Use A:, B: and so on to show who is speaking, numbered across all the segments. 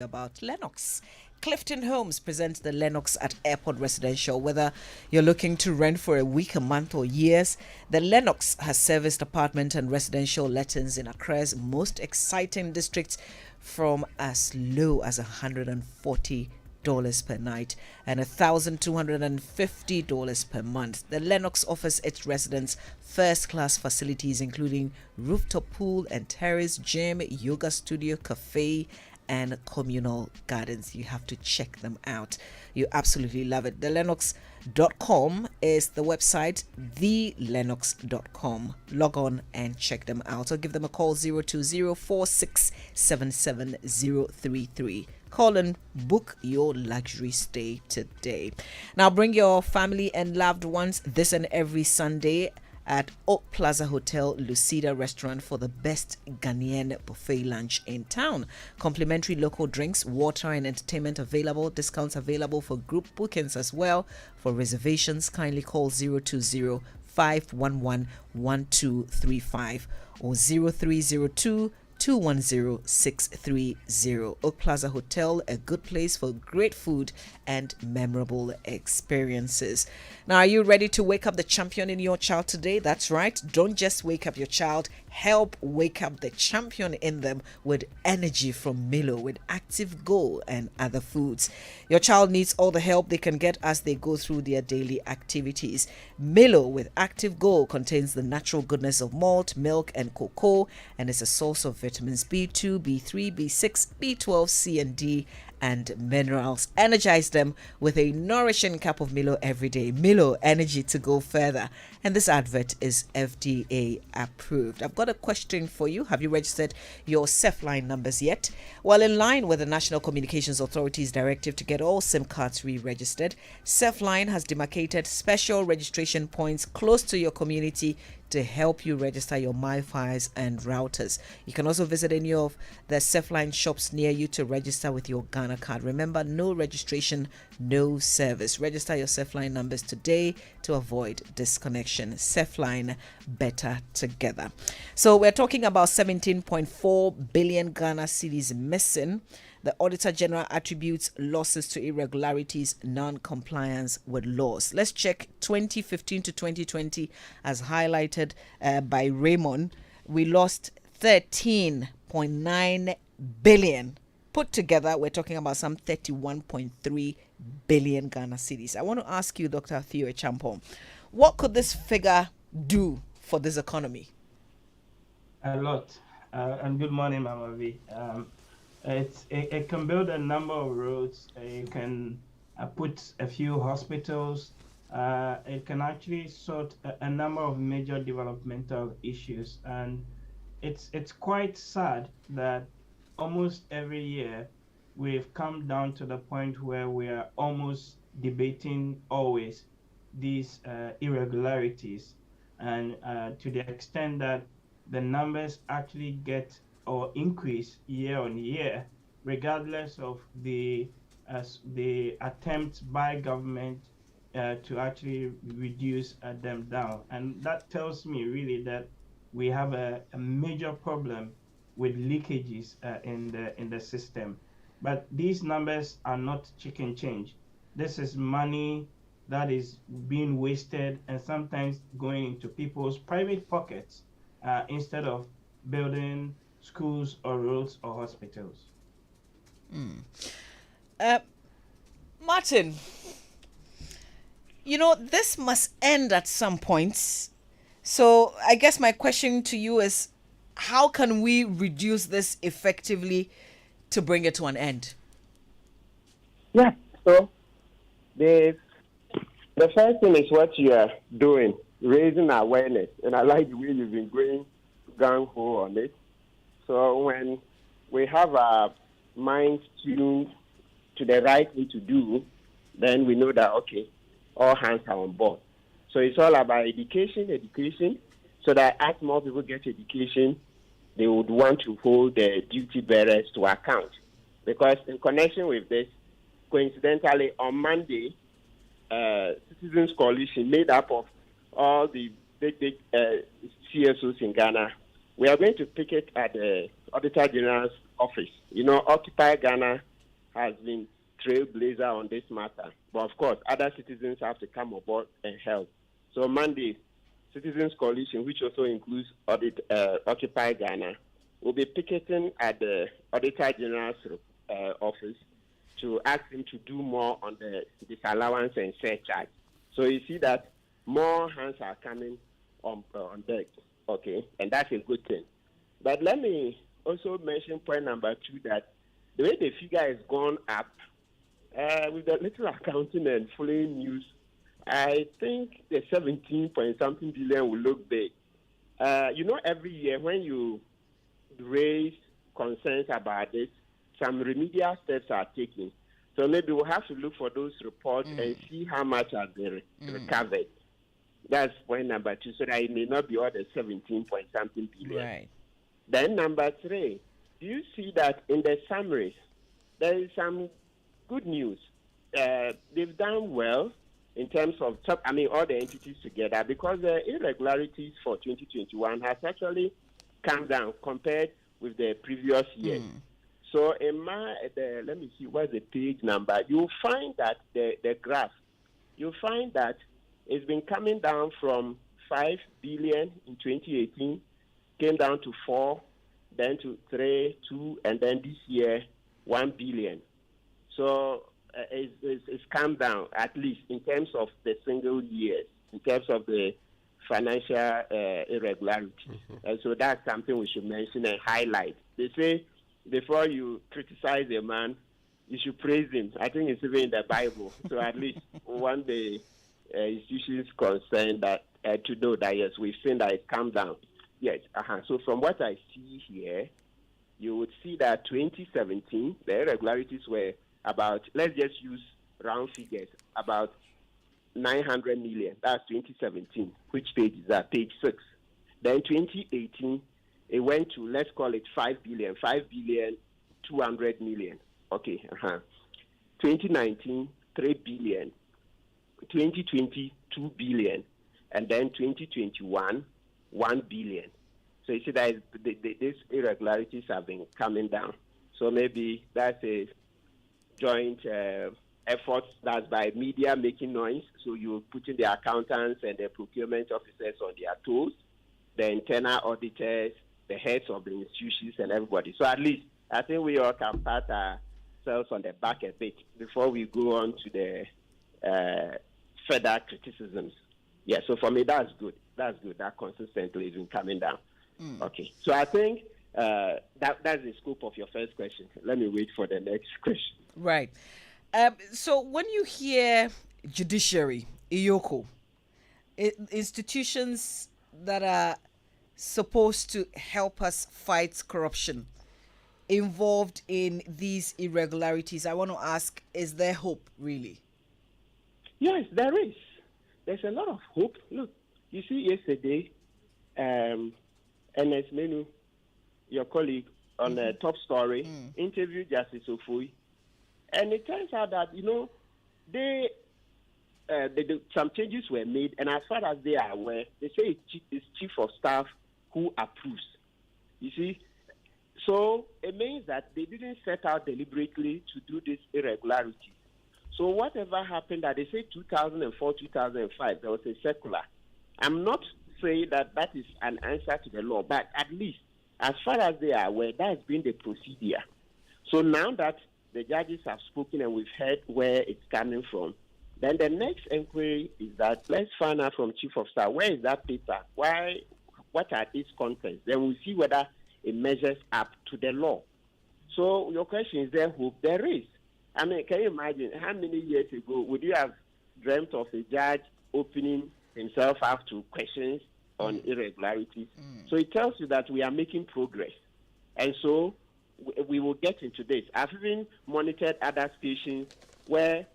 A: about Lennox. Clifton Homes presents the Lennox at Airport Residential. Whether you're looking to rent for a week, a month, or years, the Lennox has serviced apartment and residential lettings in Accra's most exciting districts from as low as $140 per night and $1,250 per month. The Lennox offers its residents first-class facilities including rooftop pool and terrace, gym, yoga studio, cafe, and communal gardens. You have to check them out. You absolutely love it. TheLennox.com is the website, TheLennox.com. Log on and check them out or give them a call 020-4677-033. Call and book your luxury stay today. Now bring your family and loved ones this and every Sunday at Oak Plaza Hotel Lucida Restaurant for the best Ghanaian buffet lunch in town. Complimentary local drinks, water, and entertainment available. Discounts available for group bookings as well. For reservations, kindly call 020-511-1235 or 0302-210-630. Oak Plaza Hotel, a good place for great food and memorable experiences. Now, are you ready to wake up the champion in your child today? That's right. Don't just wake up your child. Help wake up the champion in them with energy from Milo, with Active Go and other foods. Your child needs all the help they can get as they go through their daily activities. Milo with Active Go contains the natural goodness of malt, milk, and cocoa, and is a source of vitamins B2, B3, B6, B12, C, and D, and minerals. Energize them with a nourishing cup of Milo every day. Milo, energy to go further. And this advert is FDA approved. I've got a question for you. Have you registered your SEF line numbers yet? Well, in line with the National Communications Authority's directive to get all SIM cards re-registered, SEF line has demarcated special registration points close to your community to help you register your MiFis and routers. You can also visit any of the Cepline shops near you to register with your Ghana card. Remember, no registration, no service. Register your Cepline numbers today to avoid disconnection. Cepline, better together. So we're talking about 17.4 billion Ghana cedis missing. The Auditor General attributes losses to irregularities, non-compliance with laws. Let's check 2015 to 2020 as highlighted by Raymond. We lost 13.9 billion. Put together, we're talking about some 31.3 billion Ghana cedis. I want to ask you, Dr. Theo Champon, what could this figure do for this economy?
B: A lot. And good morning, Mama V. It can build a number of roads. It can put a few hospitals. It can actually sort a number of major developmental issues. And it's quite sad that almost every year we've come down to the point where we are almost debating always these irregularities, and to the extent that the numbers actually get or increase year on year, regardless of the attempts by government to actually reduce them down. And that tells me really that we have a major problem with leakages in the system. But these numbers are not chicken change. This is money that is being wasted and sometimes going into people's private pockets instead of building schools or roads or hospitals.
A: Martin, this must end at some point. So I guess my question to you is, how can we reduce this effectively to bring it to an end?
C: Yeah, so the first thing is what you are doing, raising awareness. And I like the way you've been going gung-ho on it. So when we have our minds tuned to the right thing to do, then we know that, okay, all hands are on board. So it's all about education, so that as more people get education, they would want to hold the duty bearers to account. Because in connection with this, coincidentally, on Monday, Citizens Coalition, made up of all the big CSOs in Ghana, we are going to picket at the Auditor General's office. Occupy Ghana has been trailblazer on this matter. But of course, other citizens have to come aboard and help. So Monday, Citizens Coalition, which also includes Occupy Ghana, will be picketing at the Auditor General's office to ask him to do more on the disallowance and surcharge. So you see that more hands are coming on deck, okay, and that's a good thing. But let me also mention point number 2, that the way the figure has gone up, with the little accounting and following news, I think the 17 point something billion will look big. Every year when you raise concerns about this, some remedial steps are taken. So maybe we'll have to look for those reports and see how much has been recovered. That's point number 2, so that it may not be all the 17 point something billion.
A: Right.
C: Then number 3, do you see that in the summaries, there is some good news? They've done well in terms of all the entities together, because the irregularities for 2021 has actually come down compared with the previous year. So in let me see, what's the page number? You'll find that the graph, you'll find that it's been coming down from 5 billion in 2018, came down to 4, then to 3, 2, and then this year 1 billion. So it's come down, at least in terms of the single years, in terms of the financial irregularities. And so that's something we should mention and highlight. They say before you criticize a man, you should praise him. I think it's even in the Bible. So at least one the institutions concerned that to know that yes, we've seen that it's come down. Yes. So from what I see here, you would see that 2017 the irregularities were about, let's just use round figures, about 900 million. That's 2017. Which page is that? Page 6. Then 2018, it went to, let's call it 5 billion, 200 million. Okay. 2019, 3 billion. 2020, 2 billion. And then 2021, 1 billion. So you see that these irregularities have been coming down. So maybe that's a joint effort that's by media making noise. So you put in the accountants and the procurement officers on their toes, the internal auditors, the heads of the institutions, and everybody. So at least I think we all can pat ourselves on the back a bit before we go on to the further criticisms. Yeah, so for me, that's good. That's good. That consistently has been coming down. Okay, so I think that's the scope of your first question. Let me wait for the next question.
A: Right. So when you hear judiciary, IYOKO, institutions that are supposed to help us fight corruption involved in these irregularities, I want to ask, is there hope really?
C: Yes, there is. There's a lot of hope. Look, you see yesterday, Ernest Menu, your colleague on the top story, interviewed Justice Ofui. And it turns out that, some changes were made, and as far as they are aware, they say it's chief of staff who approves. You see? So it means that they didn't set out deliberately to do this irregularity. So whatever happened that they say 2004, 2005, there was a circular. I'm not saying that that is an answer to the law, but at least as far as they are aware, that has been the procedure. So now that the judges have spoken and we've heard where it's coming from, then the next inquiry is that let's find out from Chief of Staff, where is that paper? Why? What are its contents? Then we'll see whether it measures up to the law. So your question is there hope? There is. I mean, can you imagine how many years ago would you have dreamt of a judge opening himself up to questions on irregularities? So it tells you that we are making progress. And so we will get into this. I've even monitored other stations where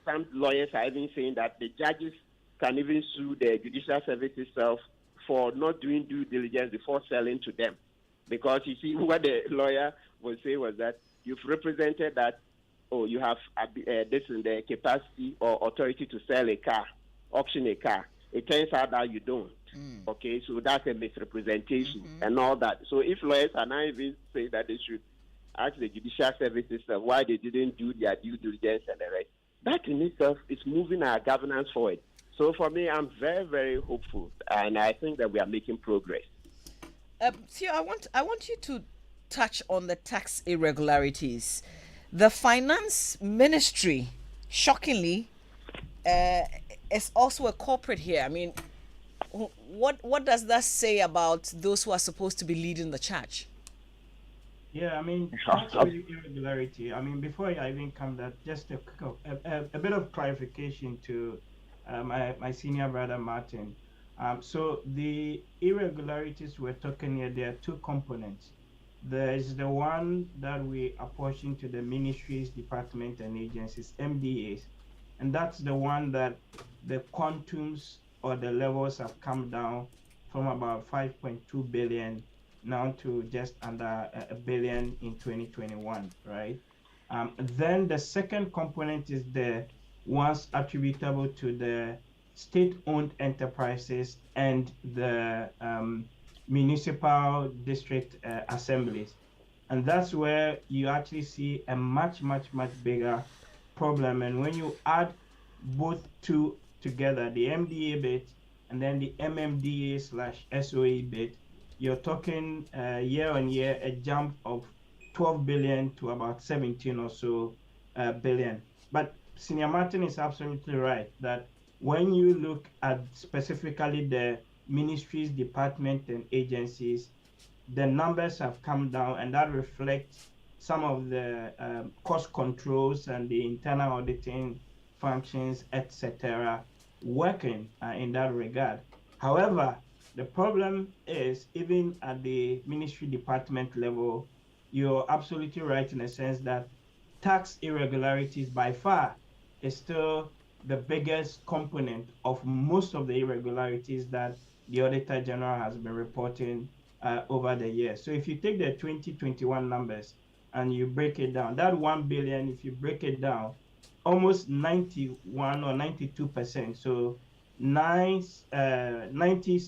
C: some lawyers are even saying that the judges can even sue the judicial service itself for not doing due diligence before selling to them. Because you see, what the lawyer will say was that you've represented that, you have this in the capacity or authority to sell a car, auction a car. It turns out that you don't. Okay, so that's a misrepresentation and all that. So if lawyers are now even saying that they should ask the judicial services of why they didn't do their due diligence and the rest. That in itself is moving our governance forward. So for me, I'm very, very hopeful, and I think that we are making progress.
A: Theo, I want you to touch on the tax irregularities. The finance ministry, shockingly, uh, is also a corporate here. I mean, what does that say about those who are supposed to be leading the charge?
B: Yeah, I mean, tax irregularity. I mean, before I even come that, just a bit of clarification to my senior brother Martin. So the irregularities we're talking here, there are two components. There is the one that we apportion to the ministries, departments, and agencies, MDAs, and that's the one that the quantums or the levels have come down from about 5.2 billion now to just under a billion in 2021, right? Then the second component is the ones attributable to the state-owned enterprises and the municipal district assemblies. And that's where you actually see a much, much, much bigger problem. And when you add both two together, the MDA bit and then the MMDA slash SOA bit, you're talking year on year a jump of 12 billion to about 17 or so billion. But Senior Martin is absolutely right that when you look at specifically the ministries, departments, and agencies, the numbers have come down, and that reflects some of the cost controls and the internal auditing functions, etc., working in that regard. However, the problem is, even at the ministry department level, you're absolutely right in a sense that tax irregularities by far is still the biggest component of most of the irregularities that the Auditor General has been reporting over the years. So if you take the 2021 numbers and you break it down, that 1 billion, if you break it down, almost 91 or 92%, so 90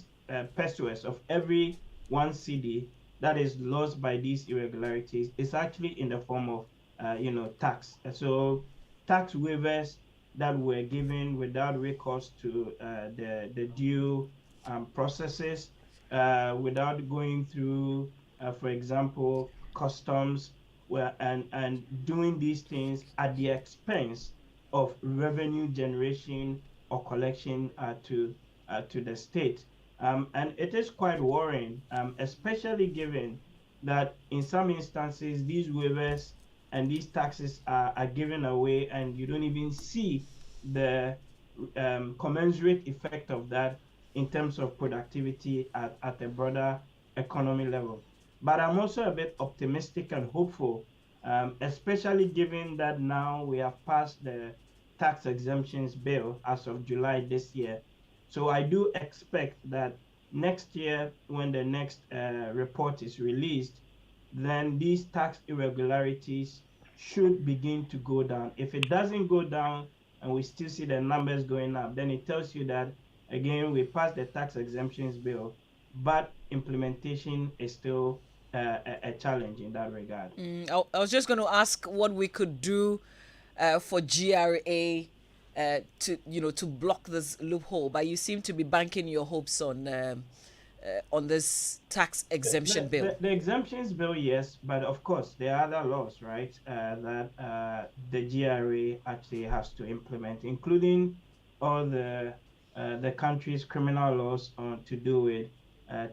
B: pesos of every 1 CD that is lost by these irregularities is actually in the form of tax. So tax waivers that were given without recourse to the due processes, without going through, for example, customs, and doing these things at the expense of revenue generation or collection to the state. And it is quite worrying, especially given that in some instances these waivers and these taxes are given away, and you don't even see the commensurate effect of that in terms of productivity at a broader economy level. But I'm also a bit optimistic and hopeful, especially given that now we have passed the tax exemptions bill as of July this year. So I do expect that next year, when the next report is released, then these tax irregularities should begin to go down. If it doesn't go down and we still see the numbers going up, then it tells you that, again, we passed the tax exemptions bill, but implementation is still a challenge in that regard.
A: I was just going to ask what we could do for GRA to block this loophole, but you seem to be banking your hopes on this tax exemption bill.
B: The exemptions bill, yes, but of course there are other laws, right, that the GRA actually has to implement, including all the country's criminal laws to do with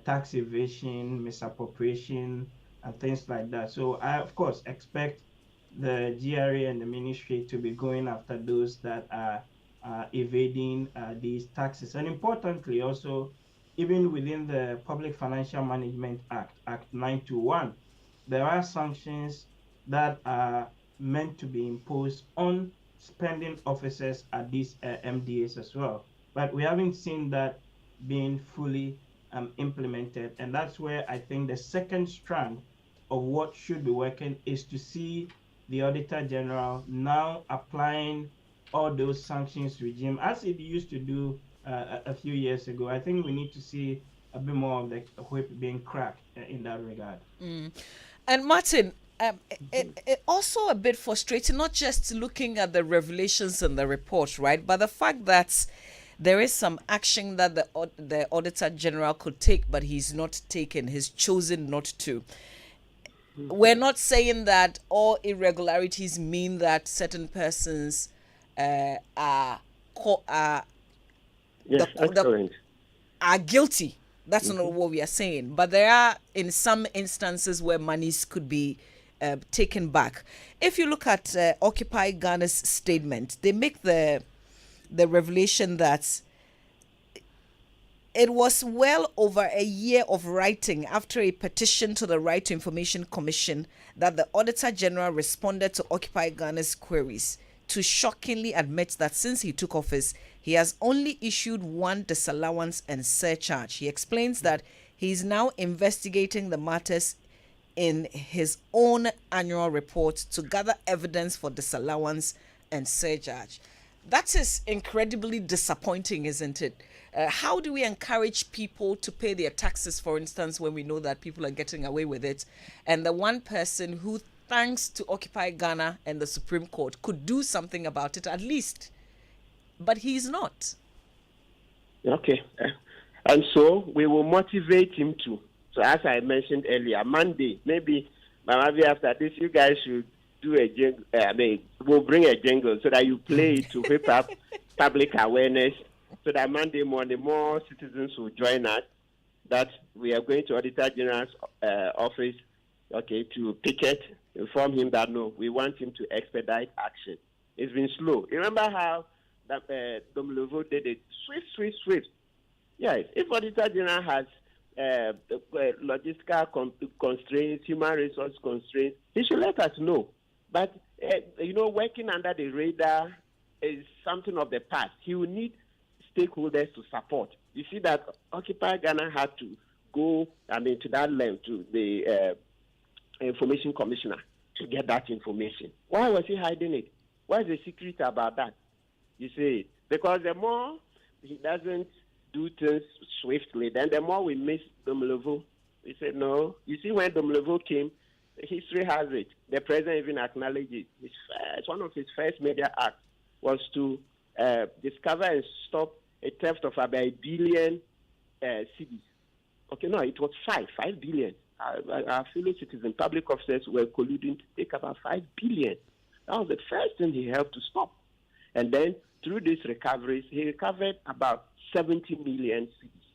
B: tax evasion, misappropriation, and things like that. So I, of course, expect the GRA and the ministry to be going after those that are evading these taxes. And importantly, also, even within the Public Financial Management Act, Act 921, there are sanctions that are meant to be imposed on spending officers at these MDAs as well. But we haven't seen that being fully implemented. And that's where I think the second strand of what should be working is to see the Auditor General now applying all those sanctions regime as it used to do a few years ago. I think we need to see a bit more of the whip being cracked in that regard.
A: And Martin, It also a bit frustrating, not just looking at the revelations in the report, right? But the fact that there is some action that the Auditor General could take, but he's not taken. He's chosen not to. We're not saying that all irregularities mean that certain persons are
C: Yes, excellent.
A: are guilty. That's not what we are saying. But there are in some instances where monies could be taken back. If you look at Occupy Ghana's statement, they make the revelation that it was well over a year of writing after a petition to the Right to Information Commission that the Auditor General responded to Occupy Ghana's queries to shockingly admit that since he took office, he has only issued one disallowance and surcharge. He explains that he is now investigating the matters in his own annual report to gather evidence for disallowance and surcharge. That is incredibly disappointing, isn't it? How do we encourage people to pay their taxes, for instance, when we know that people are getting away with it? And the one person who, thanks to Occupy Ghana and the Supreme Court, could do something about it at least. But he's not.
C: Okay. And so we will motivate him to. So as I mentioned earlier, Monday, maybe after this, you guys should do a jingle. We'll bring a jingle so that you play it to whip up public awareness, so that Monday morning more citizens will join us. That we are going to Auditor General's office, to picket, inform him that no, we want him to expedite action. It's been slow. Remember how that Domlovo did it? Swift. Yes, if Auditor General has logistical constraints, human resource constraints, he should let us know. But, working under the radar is something of the past. He will need stakeholders to support. You see that Occupy Ghana had to go, to that length, to the Information Commissioner to get that information. Why was he hiding it? What is the secret about that? You see, because the more he doesn't do things swiftly, then the more we miss Domlevo. We said, no. You see, when Domlevo came, history has it. The president even acknowledged it. One of his first major acts was to discover and stop a theft of about 1 billion cedis. It was 5 billion. Our fellow citizens, public officers were colluding to take about 5 billion. That was the first thing he helped to stop. And then through these recoveries, he recovered about 70 million cedis.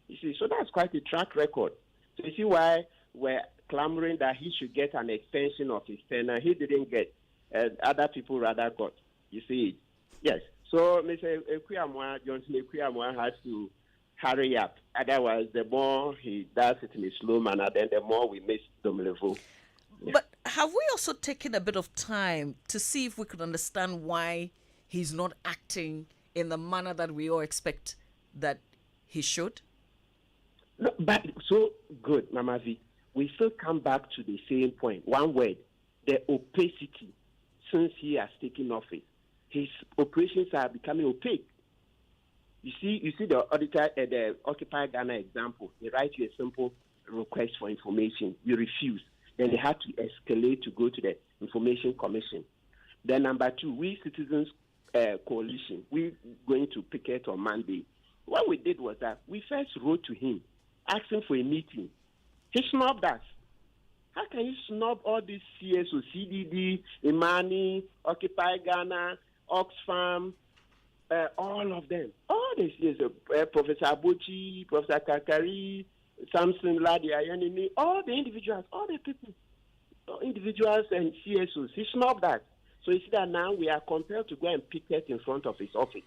C: You see, so that's quite a track record. So you see why we're clamoring that he should get an extension of his tenure. He didn't get. Other people rather got. You see, yes. So Mr. Johnson Ekwiyamwa has to hurry up. Otherwise, the more he does it in a slow manner, then the more we miss Domlevo.
A: Yeah. But have we also taken a bit of time to see if we could understand why he's not acting in the manner that we all expect that he should?
C: No, but so good, Mama V. We still come back to the same point. One word, the opacity. Since he has taken office, his operations are becoming opaque. You see the auditor at the Occupy Ghana example. They write you a simple request for information. You refuse. Then they had to escalate to go to the Information Commission. Then number 2, we Citizens Coalition, we going to picket on Monday. What we did was that we first wrote to him, asking for a meeting. He snubbed us. How can you snub all these CSO, CDD, Imani, Occupy Ghana, Oxfam, all of them? All the CSO, Professor Abuchi, Professor Kakari, Samson Ladi Ayanini, all the individuals, all the people, individuals and CSOs. He snubbed us. So you see that now we are compelled to go and picket in front of his office.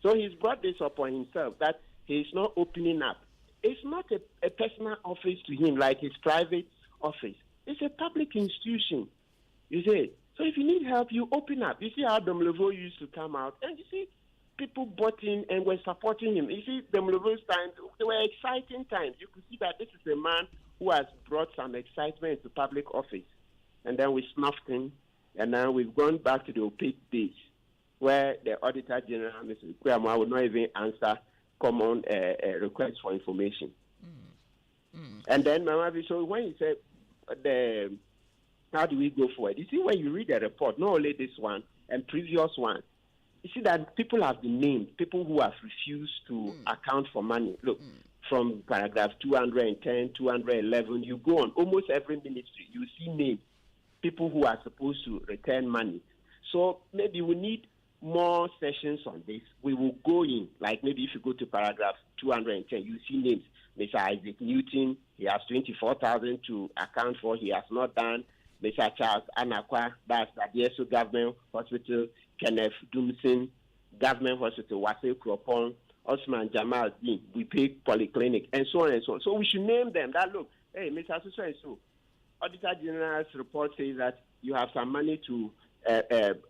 C: So he's brought this upon himself that he's not opening up. It's not a personal office to him like his private office. It's a public institution. You see? So if you need help, you open up. You see how Domlevo used to come out, and you see people bought in and were supporting him. You see Domlevo's times, they were exciting times. You could see that this is a man who has brought some excitement to public office. And then we snuffed him, and now we've gone back to the opaque days where the Auditor General, Mr. Ekwiyamwa, would not even answer common requests for information. And then, Mama, so when you said How do we go forward? You see, when you read the report, not only this one and previous ones, you see that people have been named, people who have refused to account for money. Look, from paragraph 210, 211, you go on almost every ministry, you see names, people who are supposed to return money. So maybe we need more sessions on this. We will go in, like maybe if you go to paragraph 210, you see names. Mr. Isaac Newton, he has 24,000 to account for, he has not done. Mr. Charles Anakwa, that's the DSO Government Hospital, Kenneth Dumson, Government Hospital, Wase Kropon, Osman Jamal Dean, we pay Polyclinic, and so on and so on. So we should name them. That look, hey, Mr. So and so. Auditor General's report says that you have some money to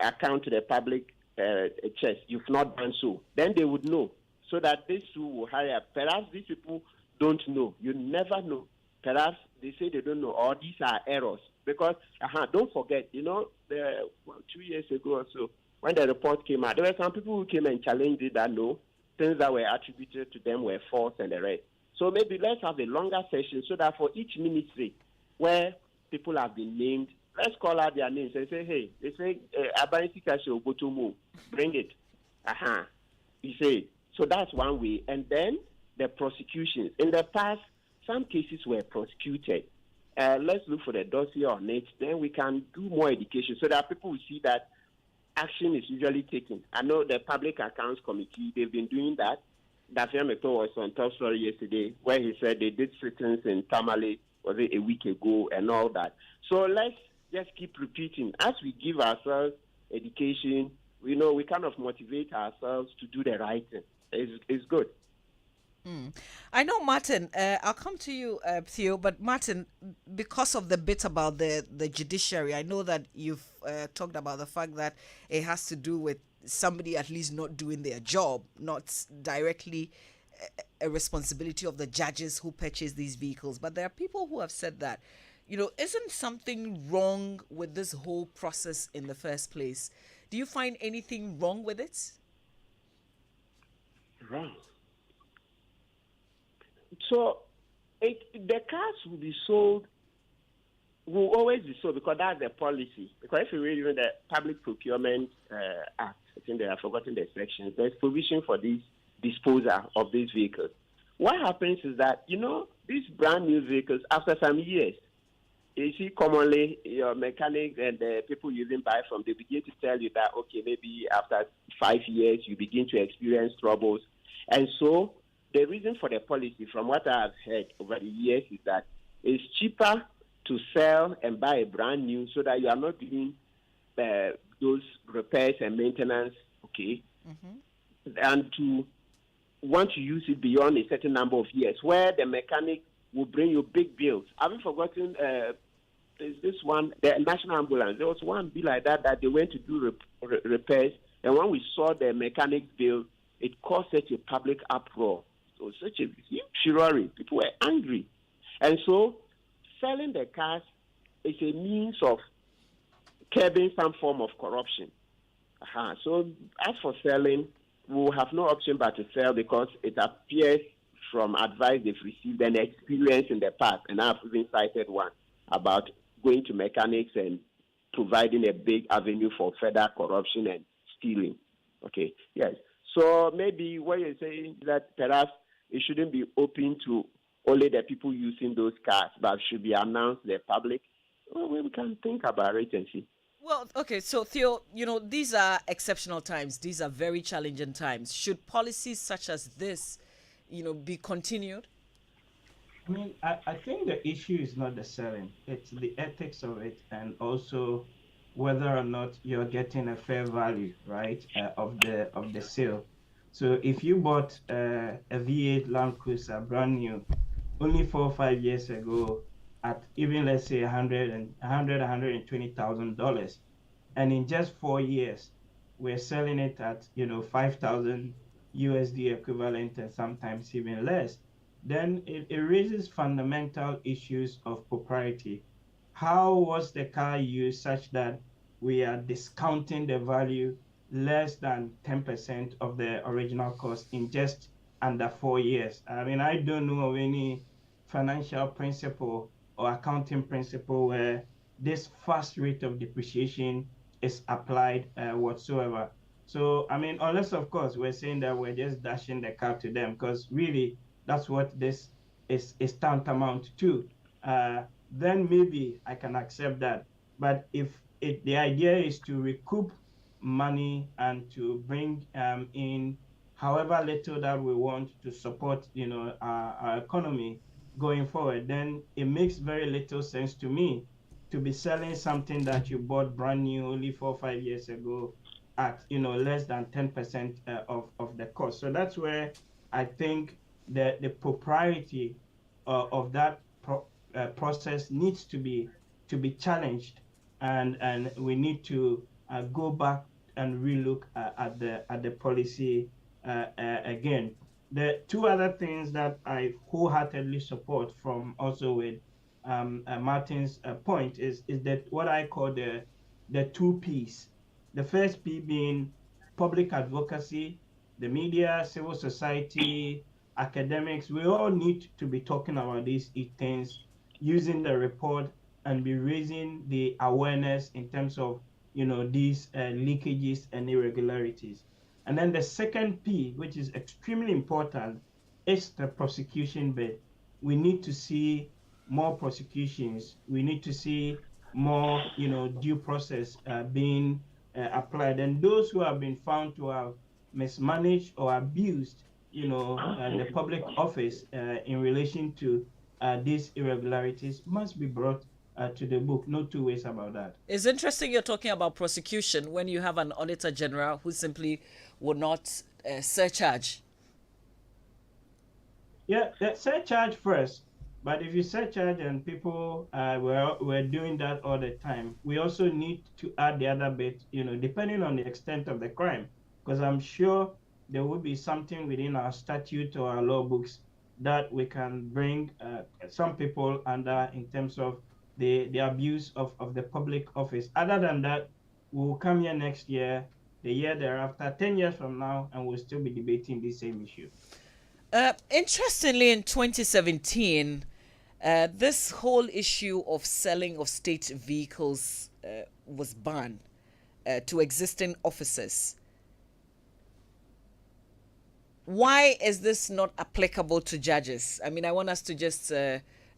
C: account to the public chest. You've not done so. Then they would know, so that these two will hurry up. Perhaps these people don't know. You never know. Perhaps they say they don't know, or these are errors. Because, don't forget, 2 years ago or so, when the report came out, there were some people who came and challenged it that no, things that were attributed to them were false and the rest. So maybe let's have a longer session so that for each ministry where people have been named, let's call out their names and say, hey, they say, Abanisi Kasho Botomo, bring it. You say, so that's one way. And then the prosecutions. In the past, some cases were prosecuted. Let's look for the dossier on it. Then we can do more education so that people will see that action is usually taken. I know the Public Accounts Committee, they've been doing that. Daphne Meto was on Top Story yesterday where he said they did sit-ins in Tamale, was it a week ago, and all that. So let's just keep repeating. As we give ourselves education, we kind of motivate ourselves to do the right thing. It's good.
A: I know, Martin, I'll come to you, Theo, but Martin, because of the bit about the judiciary, I know that you've talked about the fact that it has to do with somebody at least not doing their job, not directly a responsibility of the judges who purchase these vehicles. But there are people who have said that, isn't something wrong with this whole process in the first place? Do you find anything wrong with it?
C: Wrong. So the cars will always be sold because that's the policy. Because if you read even the Public Procurement Act, I think they have forgotten the sections, there's provision for this disposal of these vehicles. What happens is that, these brand new vehicles, after some years, you see commonly your mechanics and the people you even buy from, they begin to tell you that, okay, maybe after 5 years, you begin to experience troubles. And so the reason for the policy, from what I've heard over the years, is that it's cheaper to sell and buy a brand new so that you are not doing those repairs and maintenance, okay, and to want to use it beyond a certain number of years, where the mechanic will bring you big bills. Haven't forgotten, there's this one, the National Ambulance, there was one bill like that they went to do repairs, and when we saw the mechanic's bill, it caused such a public uproar. So such a huge furor. People were angry. And so selling the cars is a means of curbing some form of corruption. So as for selling, we'll have no option but to sell because it appears from advice they've received and experience in the past, and I've even cited one about going to mechanics and providing a big avenue for further corruption and stealing. Okay, yes. So maybe what you're saying is that perhaps it shouldn't be open to only the people using those cars, but should be announced to the public. Well, we can think about it and see.
A: Well, okay, so Theo, these are exceptional times. These are very challenging times. Should policies such as this, be continued?
B: I mean, I think the issue is not the selling. It's the ethics of it, and also whether or not you're getting a fair value, right, of the sale. So if you bought a V8 Land Cruiser brand new only 4 or 5 years ago at even, let's say, $120,000, and in just 4 years we're selling it at 5,000 USD equivalent and sometimes even less, then it raises fundamental issues of propriety. How was the car used such that we are discounting the value less than 10% of the original cost in just under 4 years? I mean, I don't know of any financial principle or accounting principle where this fast rate of depreciation is applied whatsoever. So, I mean, unless, of course, we're saying that we're just dashing the car to them, because really that's what this is tantamount to. Then maybe I can accept that. But if the idea is to recoup money and to bring in however little that we want to support, our economy going forward, then it makes very little sense to me to be selling something that you bought brand new only 4 or 5 years ago at less than 10% of the cost. So that's where I think the propriety of that process needs to be challenged, and we need to go back and relook at the policy again. The two other things that I wholeheartedly support from also with Martin's point is that what I call the two P's. The first P being public advocacy, the media, civil society, academics. We all need to be talking about these things, using the report, and be raising the awareness in terms of these leakages and irregularities. And then the second P, which is extremely important, is the prosecution bit. We need to see more prosecutions. We need to see more, due process being applied. And those who have been found to have mismanaged or abused, the public office in relation to these irregularities must be brought to the book. No two ways about that.
A: It's interesting you're talking about prosecution when you have an auditor general who simply would not surcharge.
B: Yeah, surcharge first. But if you surcharge and people were doing that all the time, we also need to add the other bit, depending on the extent of the crime, because I'm sure there will be something within our statute or our law books that we can bring some people under in terms of the abuse of the public office. Other than that, we'll come here next year, the year thereafter, 10 years from now, and we'll still be debating this same issue.
A: Interestingly, in 2017, this whole issue of selling of state vehicles was banned to existing officers. Why is this not applicable to judges? I mean, I want us to just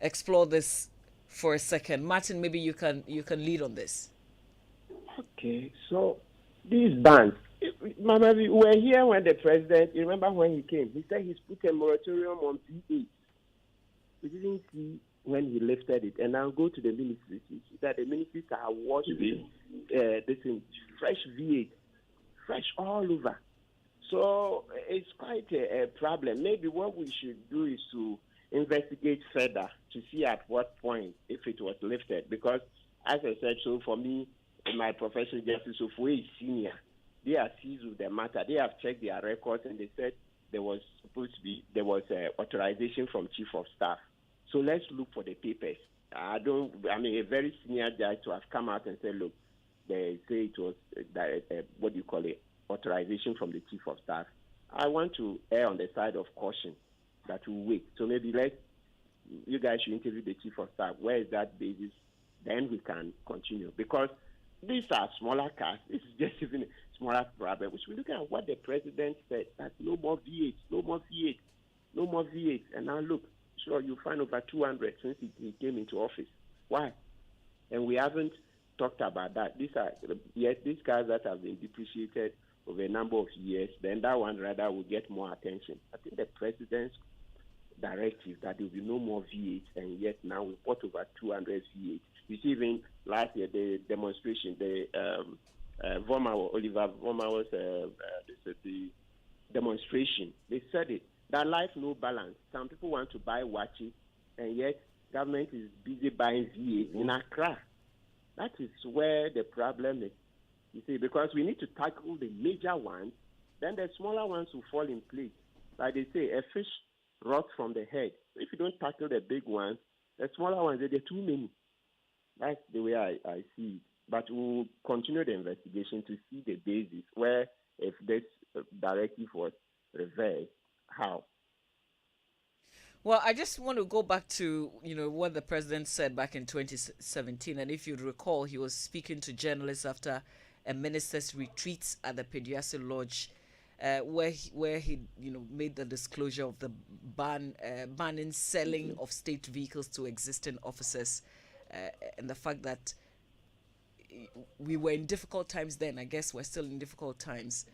A: explore this for a second. Martin, maybe you can lead on this.
C: Okay, so these bans, Mama, we were here when the president, you remember when he came, he said he's put a moratorium on V8. We didn't see when he lifted it. And now go to the ministries. You see that the ministries are awash with this fresh V8, fresh all over. So it's quite a problem. Maybe what we should do is to investigate further to see at what point if it was lifted. Because as I said, so for me, in my profession, Justice Ofue is senior. They are seized with the matter. They have checked their records and they said there was authorization from Chief of Staff. So let's look for the papers. A very senior judge to have come out and say, look, they say it was authorization from the Chief of Staff. I want to err on the side of caution that we'll wait. So maybe you guys should interview the Chief of Staff. Where is that basis? Then we can continue. Because these are smaller cars. This is just even a smaller problem. We should be looking at what the president said, that no more V8, no more V8, no more V8. And now look, sure, you find over 200 since he came into office. Why? And we haven't talked about that. These cars that have been depreciated over a number of years, then that one rather will get more attention. I think the president's directive that there will be no more V8, and yet now we bought over 200 V8. You see, even last year, the demonstration, Oliver Voma's the demonstration, they said it, that life no balance. Some people want to buy watches, and yet government is busy buying V8 in Accra. That is where the problem is. You see, because we need to tackle the major ones, then the smaller ones will fall in place. Like they say, a fish rots from the head. So if you don't tackle the big ones, the smaller ones, they're too many. That's the way I see it. But we'll continue the investigation to see the basis where, if this directive was reversed, how.
A: Well, I just want to go back to, what the president said back in 2017. And if you'd recall, he was speaking to journalists after a minister's retreat at the Pediasi Lodge, where he made the disclosure of the banning selling of state vehicles to existing officers, and the fact that we were in difficult times then. I guess we're still in difficult times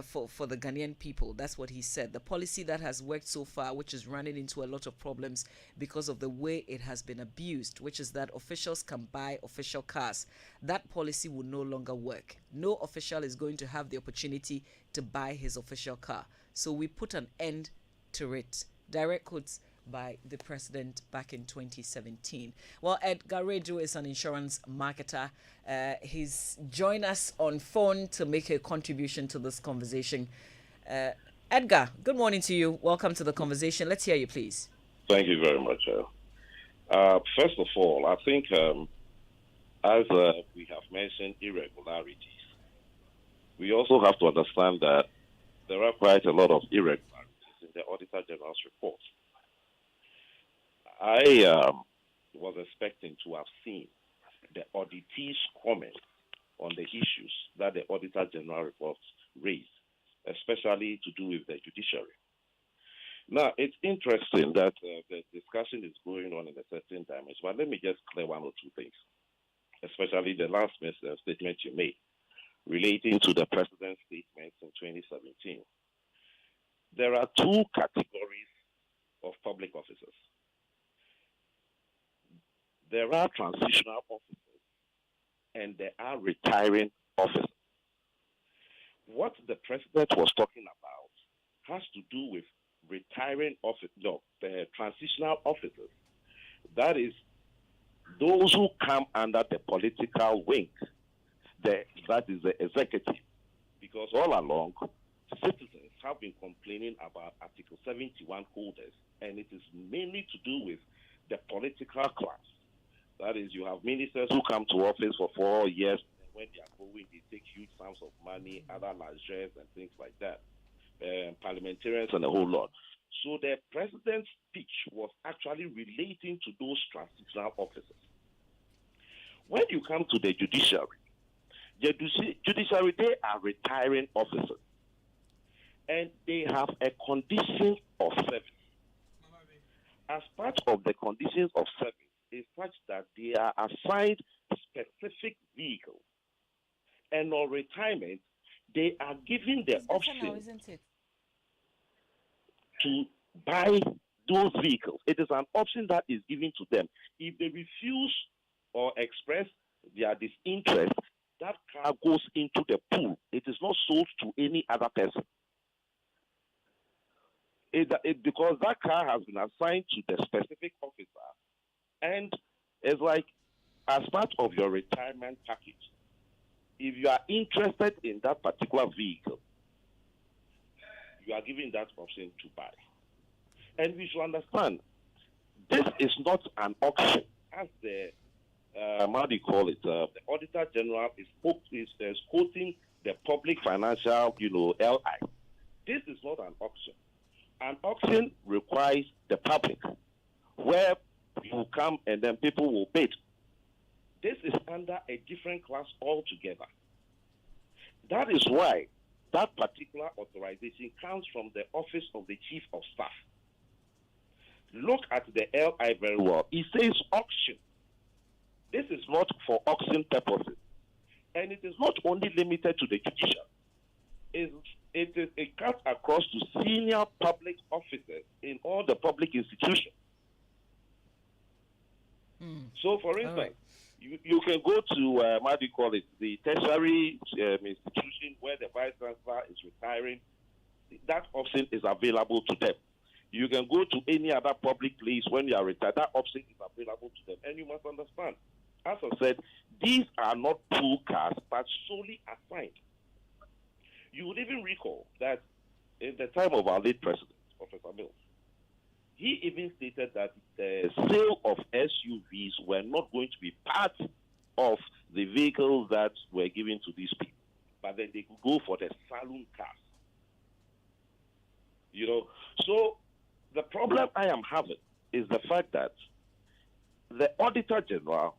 A: for the Ghanaian people. That's what he said. The policy that has worked so far, which is running into a lot of problems because of the way it has been abused, which is that officials can buy official cars. That policy will no longer work. No official is going to have the opportunity to buy his official car. So we put an end to it. Direct quotes by the president back in 2017. Well, Edgar Rejo is an insurance marketer. He's joined us on phone to make a contribution to this conversation. Edgar, good morning to you. Welcome to the conversation. Let's hear you, please.
D: Thank you very much. First of all, I think as we have mentioned irregularities, we also have to understand that there are quite a lot of irregularities in the Auditor General's report. I was expecting to have seen the auditees' comment on the issues that the Auditor General report raised, especially to do with the judiciary. Now, it's interesting that the discussion is going on in a certain dimension, but let me just clear one or two things, especially the last statement you made relating to the president's statements in 2017. There are two categories of public officers. There are transitional officers and there are retiring officers. What the president was talking about has to do with retiring the transitional officers. That is those who come under the political wing. That is the executive. Because all along, citizens have been complaining about Article 71 holders, and it is mainly to do with the political class. That is, you have ministers who come to office for 4 years, and when they are going, they take huge sums of money, other largesse, and things like that. Parliamentarians and a whole lot. So the president's speech was actually relating to those transitional officers. When you come to the judiciary, they are retiring officers, and they have a condition of service. As part of the conditions of service is such that they are assigned specific vehicles, and on retirement, they are given the option
A: now, isn't it?
D: to buy those vehicles. It is an option that is given to them. If they refuse or express their disinterest, that car goes into the pool. It is not sold to any other person. Because that car has been assigned to the specific officer, and it's like, as part of your retirement package, if you are interested in that particular vehicle, you are given that option to buy. And we should understand, this is not an auction, as the the Auditor General is quoting the public financial, LI. This is not an auction. An auction requires the public, where you come and then people will bid. This is under a different class altogether. That is why that particular authorization comes from the Office of the Chief of Staff. Look at the LI very well. It says auction. This is not for auction purposes. And it is not only limited to the judicial. It cuts across to senior public officers in all the public institutions. So, for instance, you can go to, the tertiary institution where the vice chancellor is retiring. That option is available to them. You can go to any other public place when you are retired. That option is available to them. And you must understand, as I said, these are not pool cars, but solely assigned. You would even recall that in the time of our late president, Professor Mills, he even stated that the sale of SUVs were not going to be part of the vehicles that were given to these people, but then they could go for the saloon cars. So The problem I am having is the fact that the Auditor General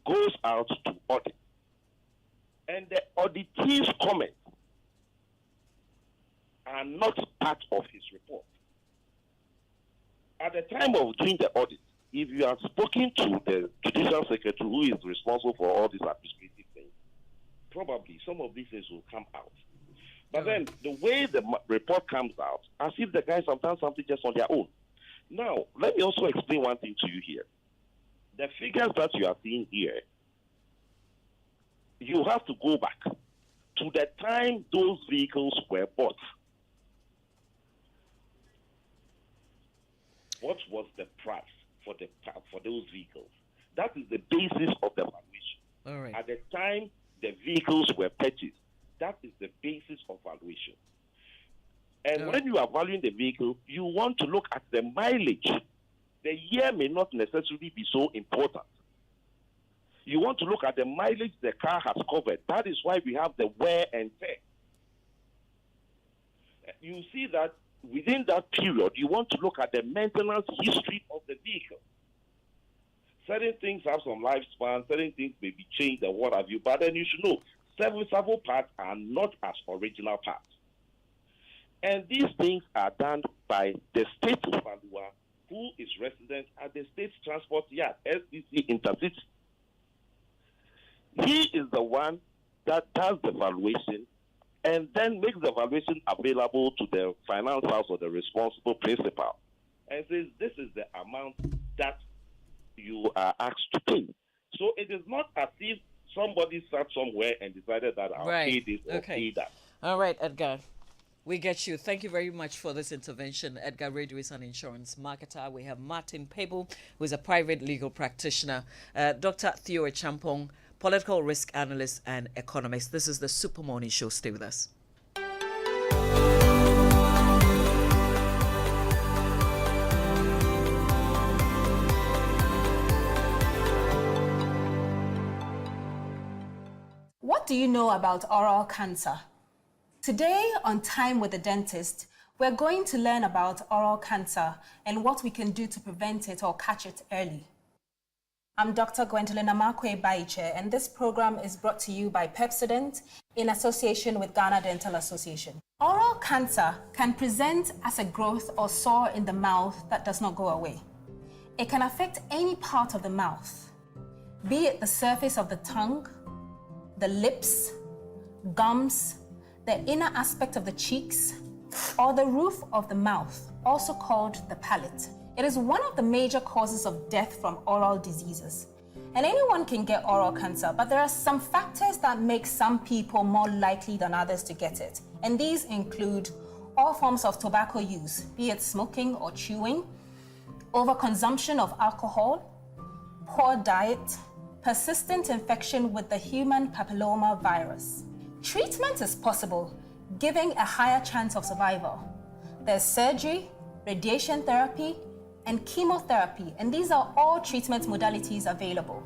D: goes out to audit, and the auditee's comments are not part of his report. At the time of doing the audit, if you have spoken to the Judicial Secretary who is responsible for all these administrative things, probably some of these things will come out. But then the way the report comes out, as if the guys have done something just on their own. Now, let me also explain one thing to you here. The figures that you are seeing here, you have to go back to the time those vehicles were bought. What was the price for those vehicles? That is the basis of the valuation.
A: All right.
D: At the time the vehicles were purchased, that is the basis of valuation. And when you are valuing the vehicle, you want to look at the mileage. The year may not necessarily be so important. You want to look at the mileage the car has covered. That is why we have the wear and tear. You see that within that period, you want to look at the maintenance history of the vehicle. Certain things have some lifespan, certain things may be changed and what have you, but then you should know several parts are not as original parts. And these things are done by the state valuer who is resident at the state transport yard, SDC Intercity. He is the one that does the valuation and then makes the valuation available to the finance house or the responsible principal and says, this is the amount that you are asked to pay. So it is not as if somebody sat somewhere and decided that I'll pay this or pay that.
A: All right, Edgar. We get you. Thank you very much for this intervention. Edgar Radio is an insurance marketer. We have Martin Pebble, who is a private legal practitioner. Dr. Theo Champong, political risk analyst and economist. This is the Super Morning Show. Stay with us.
E: What do you know about oral cancer? Today on Time with the Dentist, we're going to learn about oral cancer and what we can do to prevent it or catch it early. I'm Dr. Gwendolyn Amakwe Baiche, and this program is brought to you by Pepsodent in association with Ghana Dental Association. Oral cancer can present as a growth or sore in the mouth that does not go away. It can affect any part of the mouth, be it the surface of the tongue, the lips, gums, the inner aspect of the cheeks, or the roof of the mouth, also called the palate. It is one of the major causes of death from oral diseases. And anyone can get oral cancer, but there are some factors that make some people more likely than others to get it. And these include all forms of tobacco use, be it smoking or chewing, overconsumption of alcohol, poor diet, persistent infection with the human papilloma virus. Treatment is possible, giving a higher chance of survival. There's surgery, radiation therapy, and chemotherapy, and these are all treatment modalities available.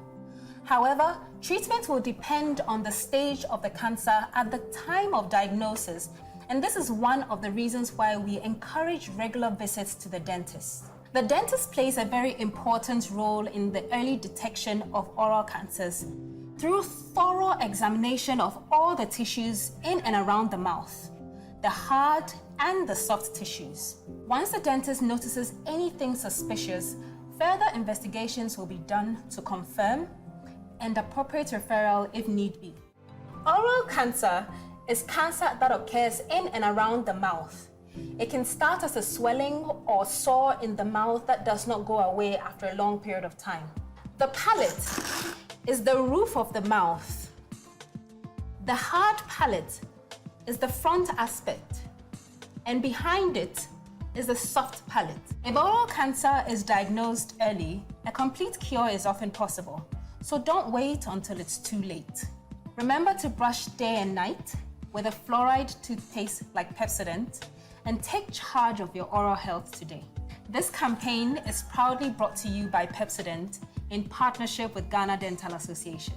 E: However, treatment will depend on the stage of the cancer at the time of diagnosis, and this is one of the reasons why we encourage regular visits to the dentist. The dentist plays a very important role in the early detection of oral cancers through thorough examination of all the tissues in and around the mouth, the hard and the soft tissues. Once the dentist notices anything suspicious, further investigations will be done to confirm and appropriate referral if need be. Oral cancer is cancer that occurs in and around the mouth. It can start as a swelling or sore in the mouth that does not go away after a long period of time. The palate is the roof of the mouth. The hard palate is the front aspect, and behind it is the soft palate. If oral cancer is diagnosed early, a complete cure is often possible, so don't wait until it's too late. Remember to brush day and night with a fluoride toothpaste like Pepsodent, and take charge of your oral health today. This campaign is proudly brought to you by Pepsodent in partnership with Ghana Dental Association.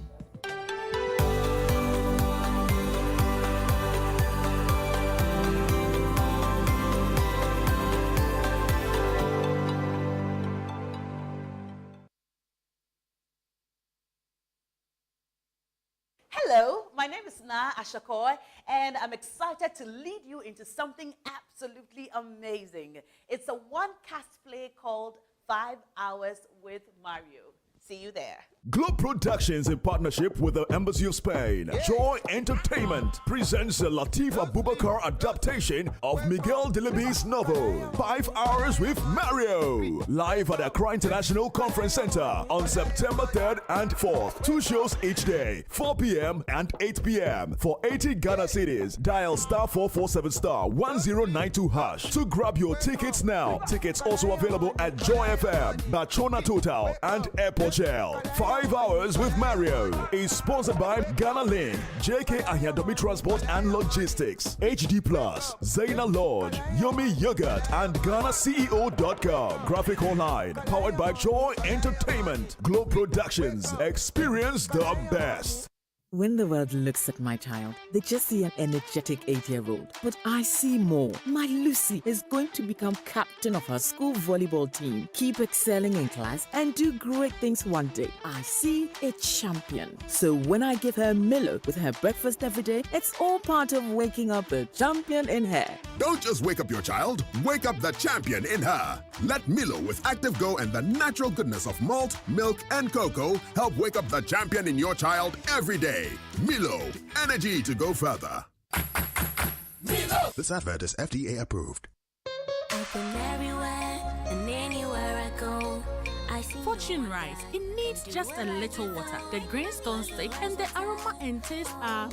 F: Ashakoy, and I'm excited to lead you into something absolutely amazing. It's a one-cast play called 5 Hours with Mario. See you there.
G: Globe Productions, in partnership with the Embassy of Spain, Joy Entertainment presents a Latif Abubakar adaptation of Miguel Deleby's novel 5 Hours with Mario, live at Accra International Conference Center on September 3rd and 4th. 2 shows each day, 4 p.m. and 8 p.m. For 80 Ghana cities, dial star 447 star 1092 hash to grab your tickets now. Tickets also available at Joy FM, Bachona Total, and Airport Shell. 5 Hours with Mario is sponsored by Ghana Link, JK Ahiadomi Transport and Logistics, HD Plus, Zaina Lodge, Yomi Yogurt, and GhanaCEO.com. Graphic Online, powered by Joy Entertainment. Globe Productions, experience the best.
H: When the world looks at my child, they just see an energetic 8-year-old. But I see more. My Lucy is going to become captain of her school volleyball team, keep excelling in class, and do great things one day. I see a champion. So when I give her Milo with her breakfast every day, it's all part of waking up a champion in her.
I: Don't just wake up your child, wake up the champion in her. Let Milo with Active Go and the natural goodness of malt, milk, and cocoa help wake up the champion in your child every day. Milo, energy to go further. Milo. This advert is FDA approved.
J: Open everywhere and anywhere I go.
K: Fortune rice. It needs just a little water. The grains don't stick and the aroma and taste are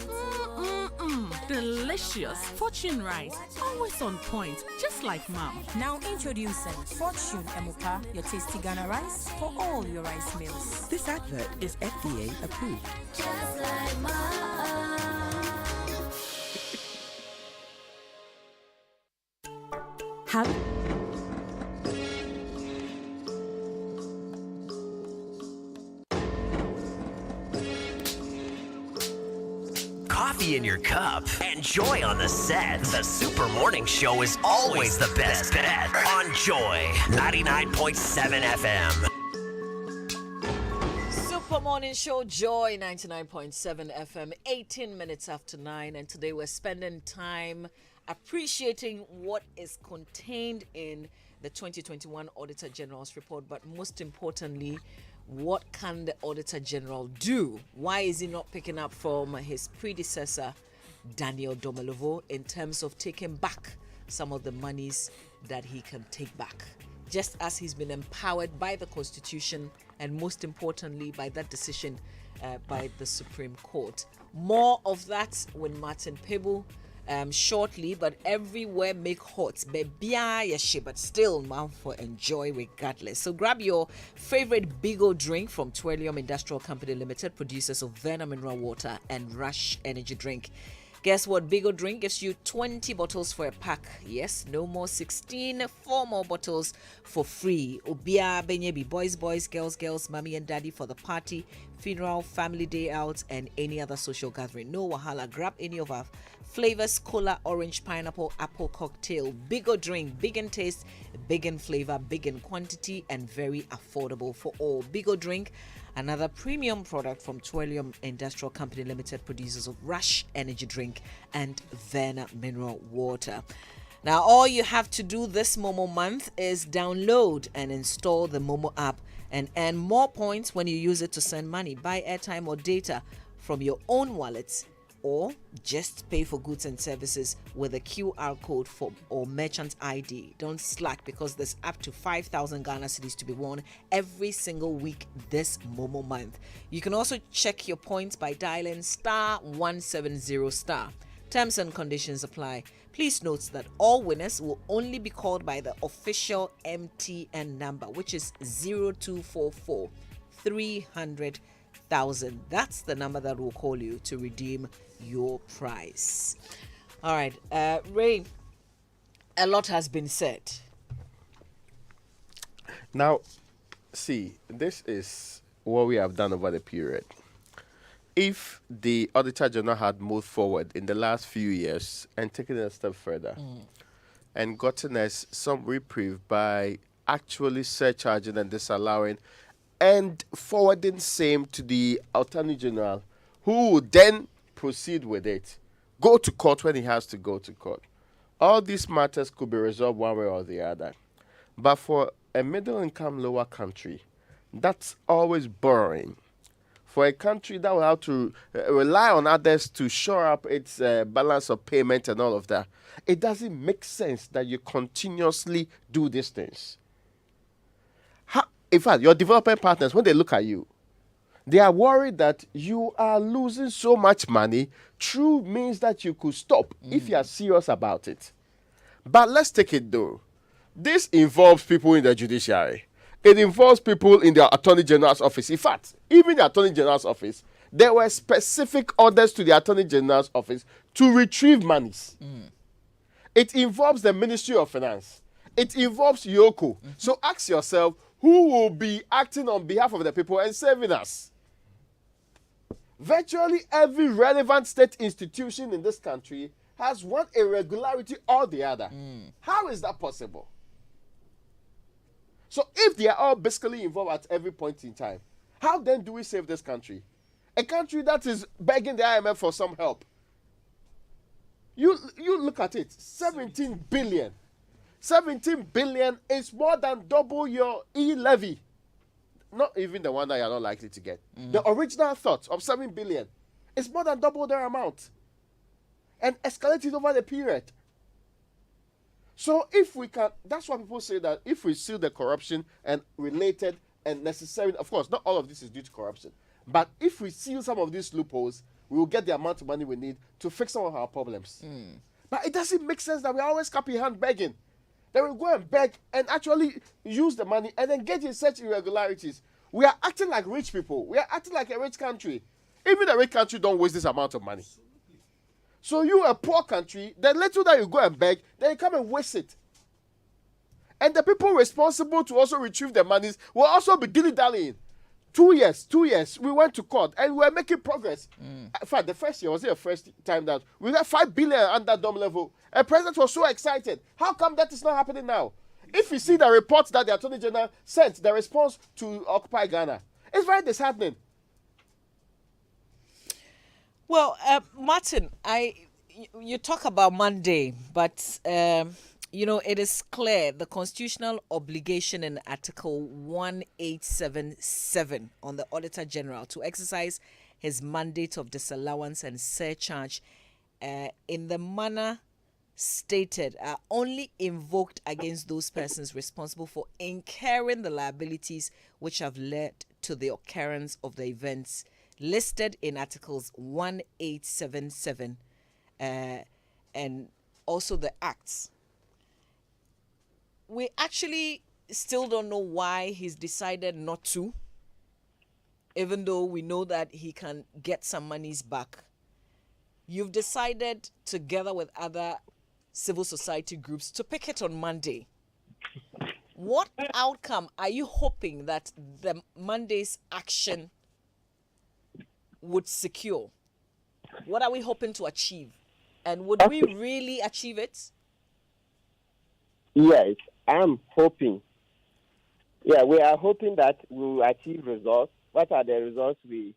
K: delicious. Fortune rice, always on point, just like mom.
L: Now introducing Fortune Emuka, your tasty Ghana rice for all your rice meals.
H: This advert is FDA approved.
J: Just like mom.
H: How?
M: Coffee in your cup and Joy on the set. The Super Morning Show is always the best bet on Joy 99.7 FM.
A: Super Morning Show, Joy 99.7 FM, 18 minutes after 9. And today we're spending time appreciating what is contained in the 2021 Auditor General's report, but most importantly, what can the Auditor General do? Why is he not picking up from his predecessor, Daniel Domelovo, in terms of taking back some of the monies that he can take back? Just as he's been empowered by the Constitution and most importantly by that decision by the Supreme Court. More of that with Martin Pebu shortly, but everywhere make hot. But still, mouth for enjoy regardless. So grab your favorite Bigo drink from Twellium Industrial Company Limited, producers of Verna Mineral Water and Rush Energy Drink. Guess what? Bigo Drink gives you 20 bottles for a pack. Yes, no more 16, 4 more bottles for free. Obia, Benyebi, boys, girls, mommy and daddy for the party, funeral, family day out, and any other social gathering. No wahala. Grab any of our flavors: cola, orange, pineapple, apple cocktail. Bigo Drink, big in taste, big in flavor, big in quantity, and very affordable for all. Bigo Drink, another premium product from Twellium Industrial Company Limited, producers of Rush Energy Drink and Verna Mineral Water. Now, all you have to do this Momo month is download and install the Momo app and earn more points when you use it to send money, buy airtime or data from your own wallets, or just pay for goods and services with a QR code or merchant ID. Don't slack, because there's up to 5,000 Ghana cedis to be won every single week this Momo month. You can also check your points by dialing star 170 star. Terms and conditions apply. Please note that all winners will only be called by the official MTN number, which is 0244 300,000. That's the number that will call you to redeem your prize. All right, Ray, a lot has been said.
N: Now, see, this is what we have done over the period. If the Auditor General had moved forward in the last few years and taken it a step further and gotten us some reprieve by actually surcharging and disallowing and forwarding same to the Attorney General, who would then proceed with it, go to court when he has to go to court. All these matters could be resolved one way or the other. But for a middle-income, lower country, that's always boring. For a country that will have to rely on others to shore up its balance of payment and all of that, it doesn't make sense that you continuously do these things. In fact, your development partners, when they look at you, they are worried that you are losing so much money through means that you could stop if you are serious about it. But let's take it though. This involves people in the judiciary. It involves people in the Attorney General's office. In fact, even the Attorney General's office, there were specific orders to the Attorney General's office to retrieve monies. It involves the Ministry of Finance. It involves Yoko. So ask yourself, who will be acting on behalf of the people and saving us? Virtually every relevant state institution in this country has one irregularity or the other. How is that possible? So if they are all basically involved at every point in time, how then do we save this country? A country that is begging the IMF for some help. You look at it, 17 billion. 17 billion is more than double your e-levy. Not even the one that you're not likely to get. The original thought of 7 billion is more than double their amount. And escalated over the period. So if we can, that's why people say that if we seal the corruption and related and necessary, of course, not all of this is due to corruption, but if we seal some of these loopholes, we will get the amount of money we need to fix some of our problems. But it doesn't make sense that we always cap in hand begging. Then we go and beg and actually use the money and engage in such irregularities. We are acting like rich people. We are acting like a rich country. Even a rich country don't waste this amount of money. So you, a poor country, the little that you go and beg, then you come and waste it. And the people responsible to also retrieve the monies will also be dilly-dallying. 2 years, we went to court and we were making progress. In fact, the first year was the first time that we got 5 billion under DOM level. And President was so excited. How come that is not happening now? If you see the reports that the Attorney General sent, the response to Occupy Ghana, it's very disheartening.
A: Well, Martin, you talk about Monday, but it is clear the constitutional obligation in Article 1877 on the Auditor General to exercise his mandate of disallowance and surcharge in the manner stated are only invoked against those persons responsible for incurring the liabilities which have led to the occurrence of the events listed in Articles 1877 and also the Acts. We actually still don't know why he's decided not to, even though we know that he can get some monies back. You've decided, together with other civil society groups, to pick it on Monday. What outcome are you hoping that the Monday's action would secure? What are we hoping to achieve? And would we really achieve it?
C: Yes, I'm hoping. Yeah, we are hoping that we will achieve results. What are the results we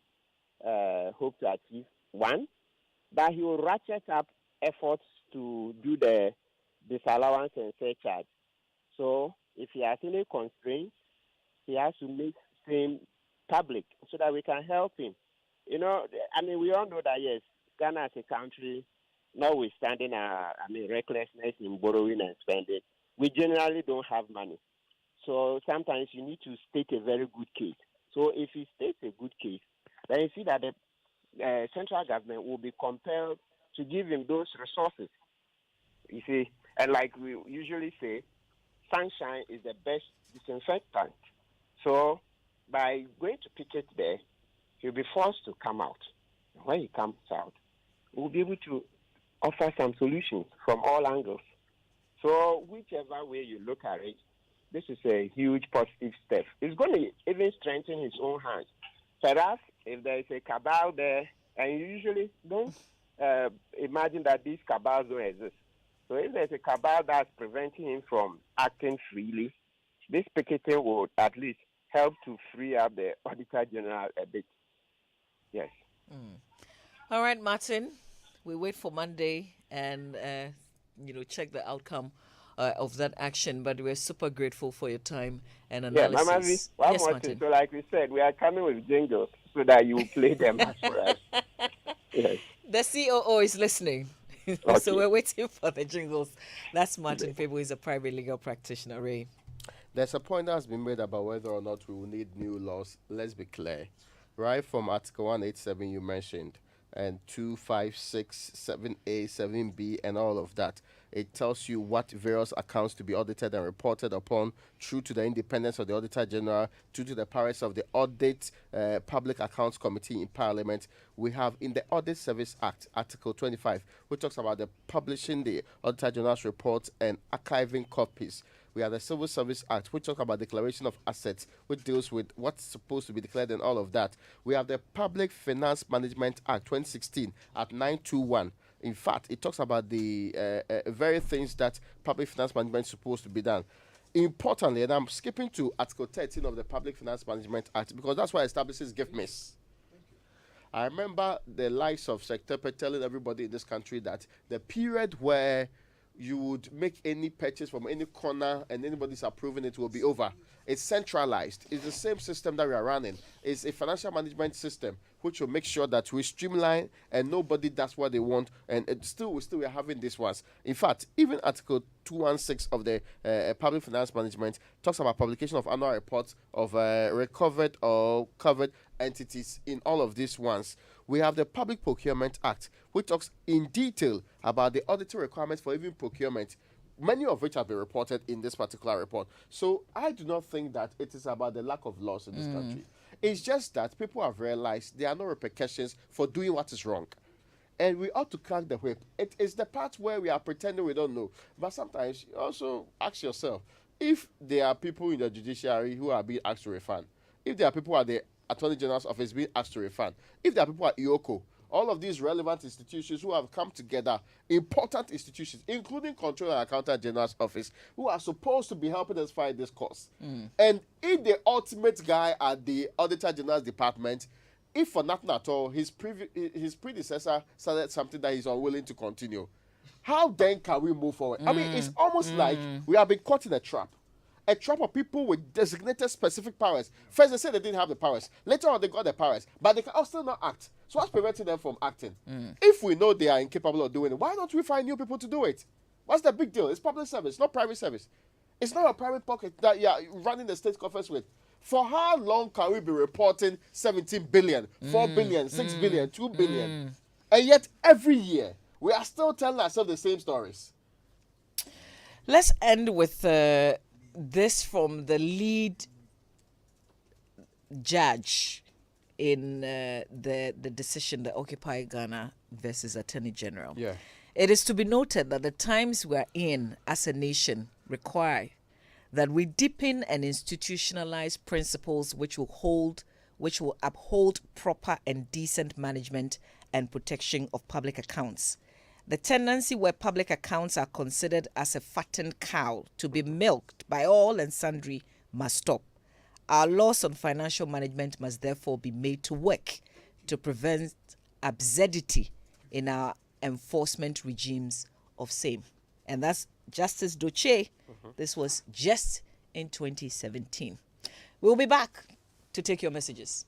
C: hope to achieve? One, that he will ratchet up efforts to do the disallowance and surcharge. So if he has any constraints, he has to make them public so that we can help him. We all know that, yes, Ghana as a country, notwithstanding recklessness in borrowing and spending, we generally don't have money. So sometimes you need to state a very good case. So if he states a good case, then you see that the central government will be compelled to give him those resources. You see, and like we usually say, sunshine is the best disinfectant. So by going to picket there, he'll be forced to come out. When he comes out, we'll be able to offer some solutions from all angles. So whichever way you look at it, this is a huge positive step. It's going to even strengthen his own hands. Perhaps if there is a cabal there, and you usually don't imagine that these cabals don't exist. So if there's a cabal that's preventing him from acting freely, this picketing would at least help to free up the Auditor General a bit. Yes.
A: All right, Martin. We wait for Monday and check the outcome of that action. But we're super grateful for your time and
C: Yeah, Mama V,
A: analysis.
C: one
A: Yes,
C: more thing.
A: Martin.
C: So, like we said, we are coming with jingles so that you will play them as for us. Yes.
A: The COO is listening. So
C: Okay.
A: we're waiting for the jingles. That's Martin Fable, who is a private legal practitioner. Ray.
N: There's a point that has been made about whether or not we will need new laws. Let's be clear. Right from Article 187 you mentioned, and 256, 7A, 7B, and all of that, it tells you what various accounts to be audited and reported upon, through to the independence of the Auditor General, through to the powers of the Audit Public Accounts Committee in Parliament. We have in the Audit Service Act, Article 25, which talks about the publishing the Auditor General's reports and archiving copies. We have the Civil Service Act, which talks about declaration of assets, which deals with what's supposed to be declared and all of that. We have the Public Finance Management Act 2016 at 921. In fact, it talks about the very things that public finance management is supposed to be done. Importantly, and I'm skipping to Article 13 of the Public Finance Management Act because that's what establishes gift miss. I remember the likes of Secretary telling everybody in this country that the period where you would make any purchase from any corner and anybody's approving it will be over. It's centralized. It's the same system that we are running. It's a financial management system which will make sure that we streamline and nobody does what they want. And we are having these ones. In fact, even Article 216 of the Public Finance Management talks about publication of annual reports of recovered or covered entities in all of these ones. We have the Public Procurement Act, which talks in detail about the auditing requirements for even procurement, many of which have been reported in this particular report. So I do not think that it is about the lack of laws in this country. It's just that people have realized there are no repercussions for doing what is wrong. And we ought to crack the whip. It is the part where we are pretending we don't know. But sometimes you also ask yourself, if there are people in the judiciary who are being asked to refund, if there are people at the Attorney General's office being asked to refund, if there are people at IOCO, all of these relevant institutions who have come together, important institutions, including Controller and Accountant General's office, who are supposed to be helping us fight this cause. And if the ultimate guy at the Auditor General's department, if for nothing at all, his predecessor started something that he's unwilling to continue, how then can we move forward? I mean, it's almost like we have been caught in a trap of people with designated specific powers. First, they said they didn't have the powers. Later on, they got the powers, but they can still not act. So what's preventing them from acting? If we know they are incapable of doing it, why don't we find new people to do it? What's the big deal? It's public service, not private service. It's not a private pocket that you're running the state coffers with. For how long can we be reporting 17 billion, 4 billion, 6 billion, 2 billion? And yet, every year, we are still telling ourselves the same stories.
A: Let's end with this from the lead judge in the decision, the Occupy Ghana versus Attorney General.
N: Yeah.
A: It is to be noted that the times we are in as a nation require that we deepen and institutionalize principles which will uphold proper and decent management and protection of public accounts. The tendency where public accounts are considered as a fattened cow to be milked by all and sundry must stop. Our laws on financial management must therefore be made to work to prevent absurdity in our enforcement regimes of same. And that's Justice Doche. This was just in 2017. We'll be back to take your messages.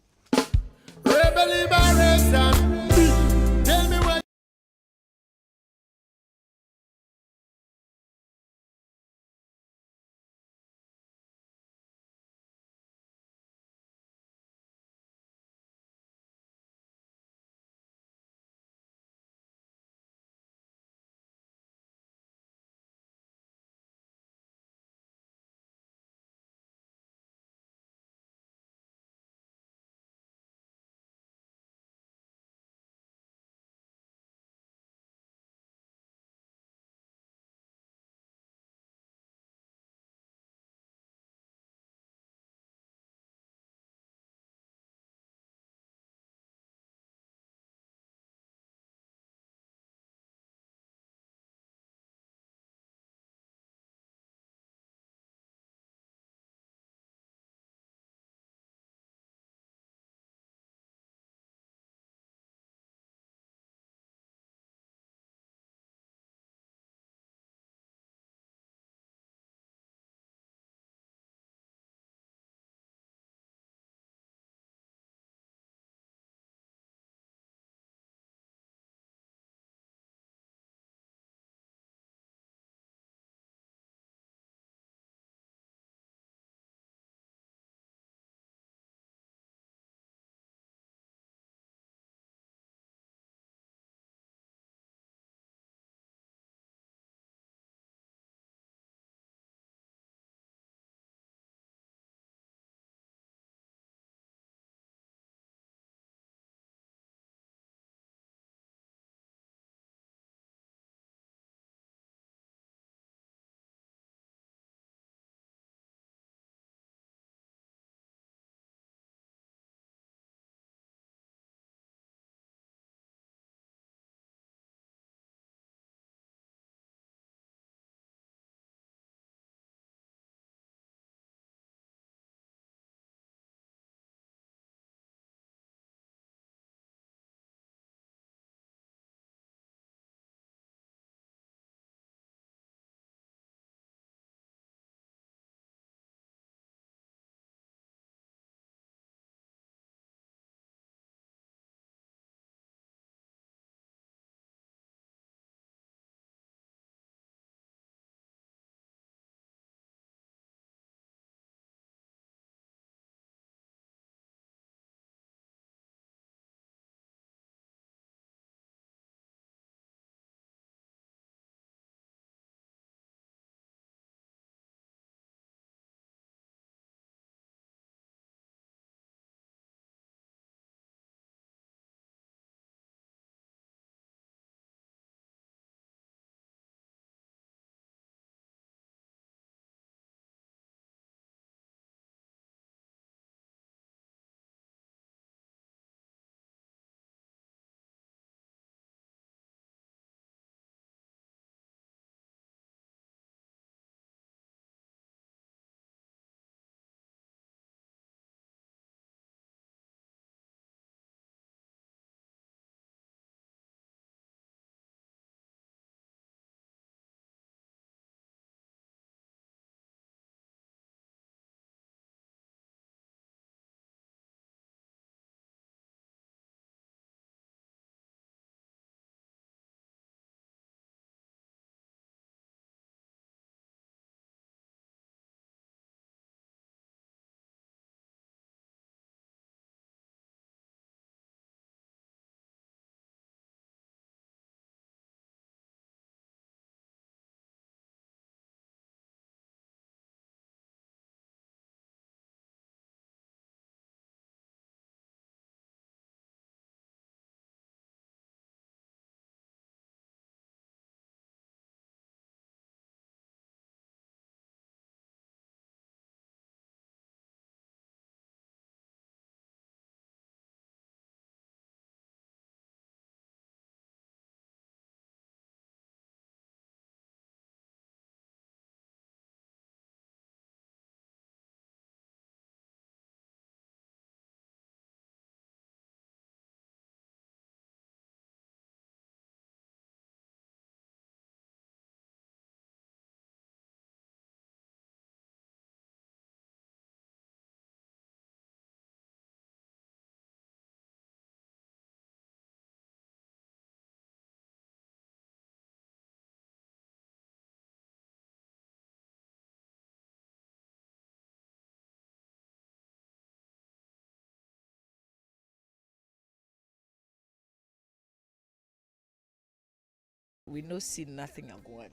A: We no see nothing again.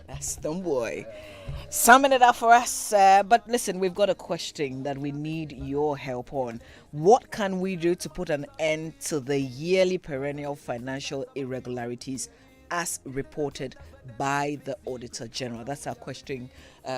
A: That's the boy. Summing it up for us. But listen, we've got a question that we need your help on. What can we do to put an end to the yearly perennial financial irregularities as reported by the Auditor General? That's our question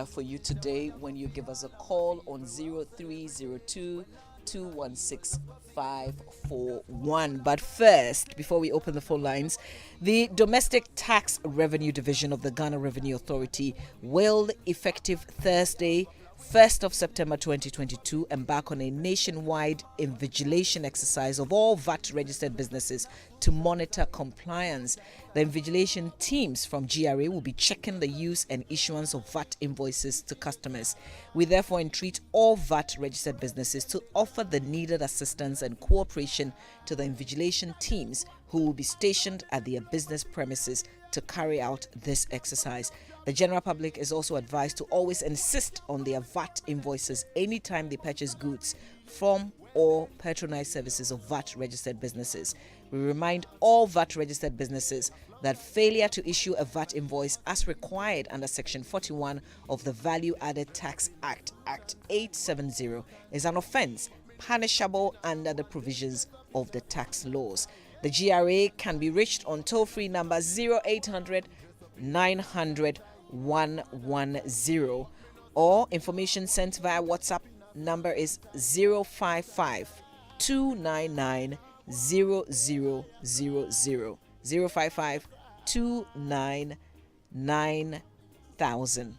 A: for you today when you give us a call on 0302 216 541. But first, before we open the phone lines, the Domestic Tax Revenue Division of the Ghana Revenue Authority will, effective Thursday, 1st of September 2022, embark on a nationwide invigilation exercise of all VAT registered businesses to monitor compliance. The invigilation teams from GRA will be checking the use and issuance of VAT invoices to customers. We therefore entreat all VAT registered businesses to offer the needed assistance and cooperation to the invigilation teams who will be stationed at their business premises to carry out this exercise. The general public is also advised to always insist on their VAT invoices anytime they purchase goods from or patronize services of VAT registered businesses. We remind all VAT registered businesses that failure to issue a VAT invoice as required under Section 41 of the Value Added Tax Act, Act 870, is an offense punishable under the provisions of the tax laws. The GRA can be reached on toll-free number 0800 900 110, or information sent via WhatsApp number is 055 299 0000, 055 299 9000,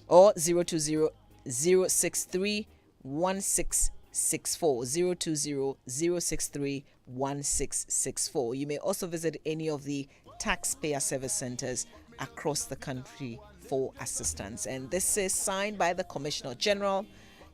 A: or 020 063 1664, 020 063 1664. You may also visit any of the taxpayer service centers across the country for assistance. And this is signed by the Commissioner General.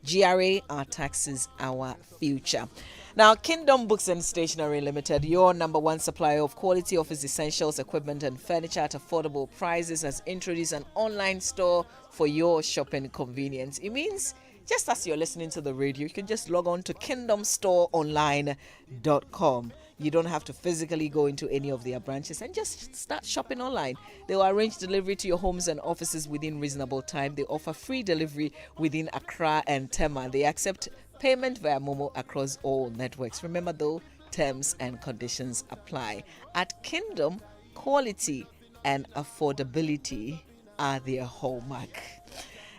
A: GRA, our taxes, our future. Now, Kingdom Books and Stationery Limited, your number one supplier of quality office essentials, equipment and furniture at affordable prices, has introduced an online store for your shopping convenience. It means just as you're listening to the radio, you can just log on to kingdomstoreonline.com. You don't have to physically go into any of their branches and just start shopping online. They will arrange delivery to your homes and offices within reasonable time. They offer free delivery within Accra and Tema. They accept payment via Momo across all networks. Remember though, terms and conditions apply. At Kingdom, quality and affordability are their hallmark.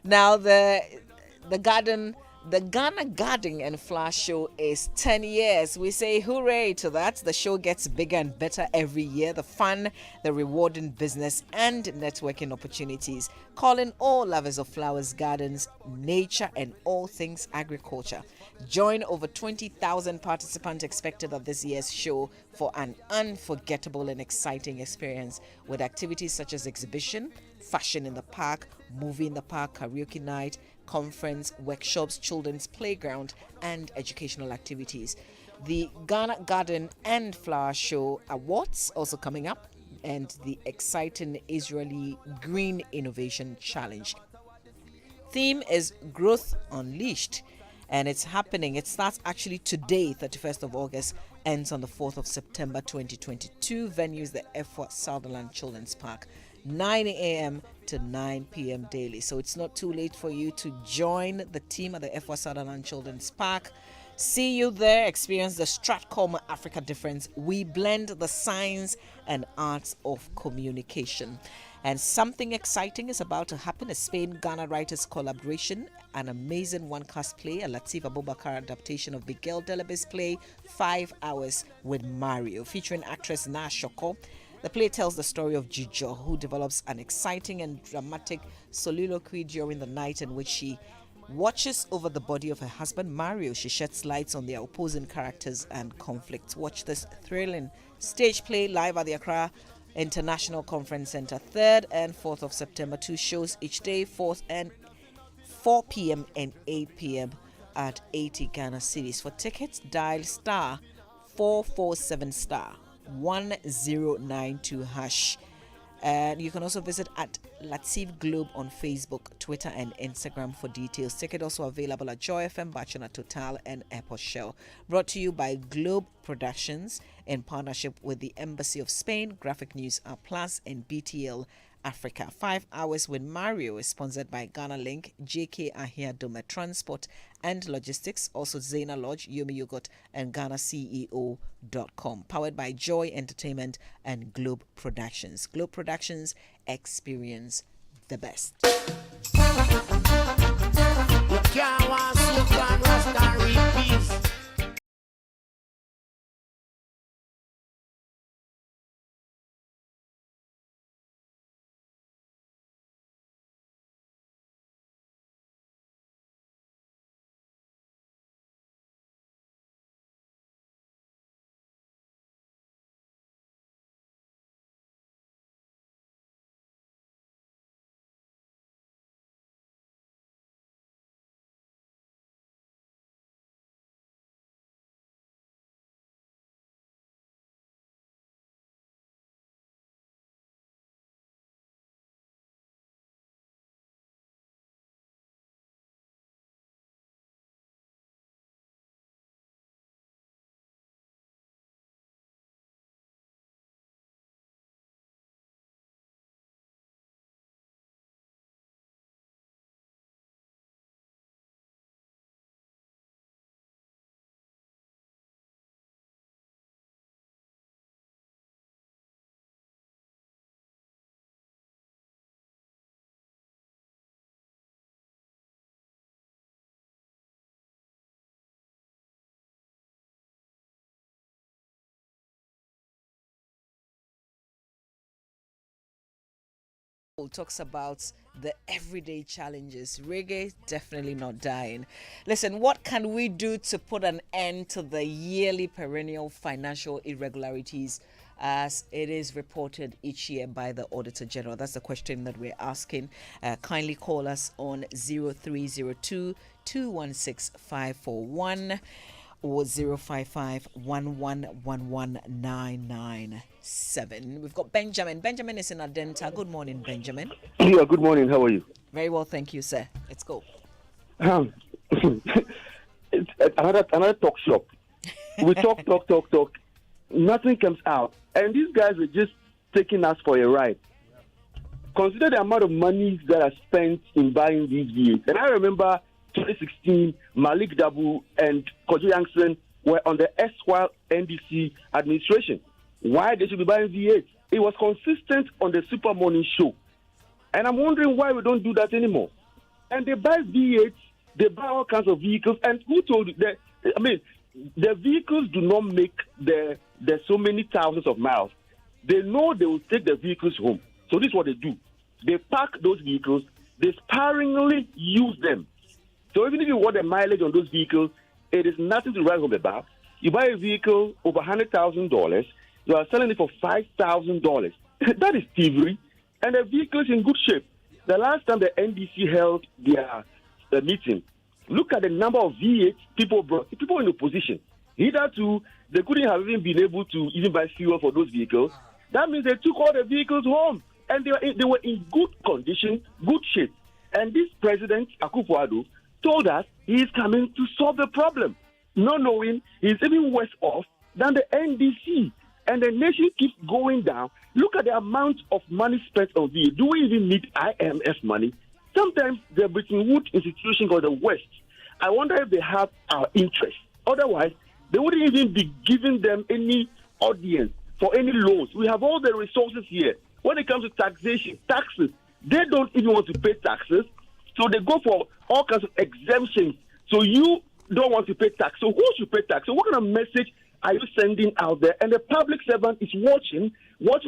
A: Now the Ghana Garden and Flower Show is 10 years. We say hooray to that. The show gets bigger and better every year. The fun, the rewarding business and networking opportunities. Calling all lovers of flowers, gardens, nature and all things agriculture. Join over 20,000 participants expected at this year's show for an unforgettable and exciting experience with activities such as exhibition, fashion in the park, movie in the park, karaoke night, conference, workshops, children's playground, and educational activities. The Ghana Garden and Flower Show Awards also coming up, and the exciting Israeli Green Innovation Challenge. Theme is Growth Unleashed, and it's happening. It starts actually today, 31st of August, ends on the 4th of September 2022. Venues the Efwa Sutherland Children's Park, 9 a.m. to 9 p.m. daily. So it's not too late for you to join the team at the Efwa Sutherland Children's Park. See you there. Experience the Stratcom Africa difference. We blend the science and arts of communication. And something exciting is about to happen. A Spain-Ghana writers collaboration, an amazing one-cast play, a Latif Abubakar adaptation of Miguel Delibes' play 5 Hours with Mario, featuring actress Na Shoko. The play tells the story of Jijo, who develops an exciting and dramatic soliloquy during the night in which she watches over the body of her husband Mario. She sheds lights on their opposing characters and conflicts. Watch this thrilling stage play live at the Accra International Conference Center, 3rd and 4th of September. 2 shows each day, 4th and 4 p.m. and 8 p.m. at 80 Ghana cedis. For tickets, dial *447*1092#. And you can also visit at Latif Globe on Facebook, Twitter, and Instagram for details. Ticket also available at Joy FM, Bachana Total, and Airport Shell. Brought to you by Globe Productions in partnership with the Embassy of Spain, Graphic News Plus, and BTL Africa. 5 Hours with Mario is sponsored by Ghana Link, JK Ahia Dome Transport and Logistics, also Zena Lodge, Yumi Yogurt, and GhanaCEO.com. Powered by Joy Entertainment and Globe Productions. Globe Productions, experience the best. Talks about the everyday challenges. Reggae definitely not dying. Listen, what can we do to put an end to the yearly perennial financial irregularities as it is reported each year by the Auditor General? That's the question that we're asking. Kindly call us on 0302 216 541 or 055-1111-997. We've got Benjamin. Benjamin is in Adenta. Good morning, Benjamin.
O: Yeah, good morning. How are you?
A: Very well, thank you, sir. Let's go.
O: It's another talk shop. We talk. Nothing comes out. And these guys are just taking us for a ride. Consider the amount of money that are spent in buying these vehicles. And I remember 2016, Malik Dabu and Kojo Yankson were on the erstwhile NDC administration. Why they should be buying V8? It was consistent on the Super Morning Show. And I'm wondering why we don't do that anymore. And they buy V8, they buy all kinds of vehicles. And who told you that? I mean, the vehicles do not make the so many thousands of miles. They know they will take the vehicles home. So this is what they do. They park those vehicles, they sparingly use them. So even if you want the mileage on those vehicles, it is nothing to write home about. You buy a vehicle over $100,000, you are selling it for $5,000. That is thievery. And the vehicle is in good shape. The last time the NDC held their meeting, look at the number of V8 people brought, people in opposition. Hitherto, they couldn't have even been able to even buy fuel for those vehicles. That means they took all the vehicles home. And they were in good condition, good shape. And this president, Akufo-Addo, told us he is coming to solve the problem, not knowing he's even worse off than the NDC. And the nation keeps going down. Look at the amount of money spent on VA. Do we even need IMF money? Sometimes the Bretton Woods institution or the West, I wonder if they have our interest. Otherwise, they wouldn't even be giving them any audience for any loans. We have all the resources here. When it comes to taxation, taxes, they don't even want to pay taxes. So they go for all kinds of exemptions. So you don't want to pay tax. So who should pay tax? So what kind of message are you sending out there? And the public servant is watching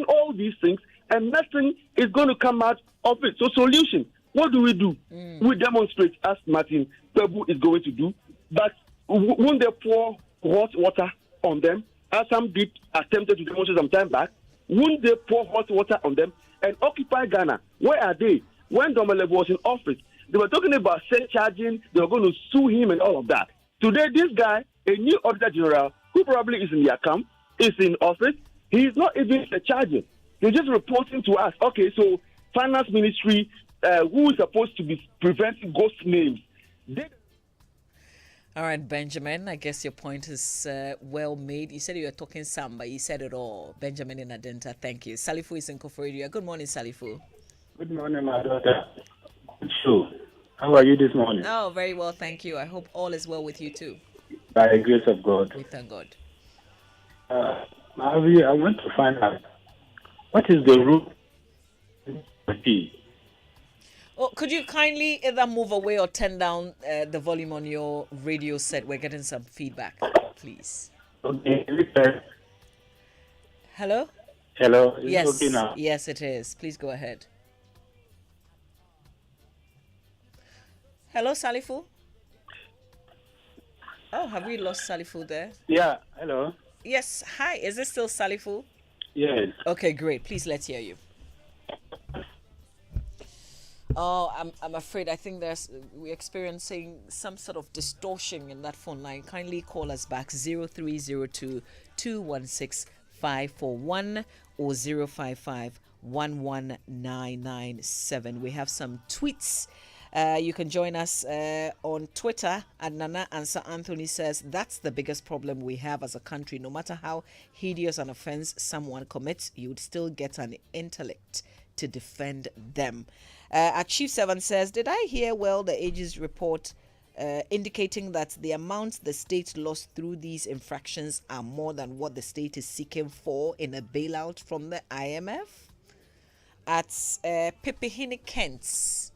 O: all these things, and nothing is going to come out of it. So solution, what do? We demonstrate as Martin Pebu is going to do. But won't they pour hot water on them, as some did attempted to demonstrate some time back? Won't they pour hot water on them? And Occupy Ghana, where are they? When Domelev was in office, they were talking about surcharging, they were going to sue him and all of that. Today, this guy, a new Auditor General, who probably is in their camp, is in office. He is not even surcharging. They're just reporting to us. Okay, so finance ministry, who is supposed to be preventing ghost names?
A: All right, Benjamin, I guess your point is well made. You said you were talking Samba. You said it all. Benjamin in Adenta, thank you. Salifu is in Koforidua. Good morning, Salifu.
P: Good morning, my daughter. Good show. How are you this morning?
A: Oh, very well, thank you. I hope all is well with you too.
P: By the grace of God.
A: We thank God.
P: Marvy, I want to find out, what is the rule?
A: Oh, could you kindly either move away or turn down the volume on your radio set? We're getting some feedback, please.
P: Okay.
A: Hello?
P: Hello? Is
A: yes.
P: it okay now?
A: Yes, it is. Please go ahead. Hello, Salifu? Oh, have we lost Salifu there?
P: Yeah, hello.
A: Yes, hi. Is this still Salifu?
P: Yes.
A: Okay, great. Please, let's hear you. Oh, I'm afraid. I think we're experiencing some sort of distortion in that phone line. Kindly call us back 0302-216-541 or 055-11997. We have some tweets. You can join us on Twitter at Nana Answer Anthony says that's the biggest problem we have as a country. No matter how hideous an offense someone commits, you would still get an intellect to defend them. Our Chief 7 says, did I hear well the Aegis report indicating that the amounts the state lost through these infractions are more than what the state is seeking for in a bailout from the IMF? At Pipihini Kent's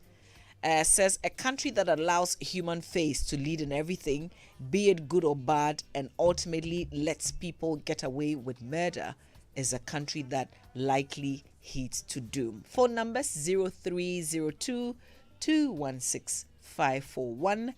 A: says a country that allows human face to lead in everything, be it good or bad, and ultimately lets people get away with murder is a country that likely heeds to doom. Phone numbers 0302-216-541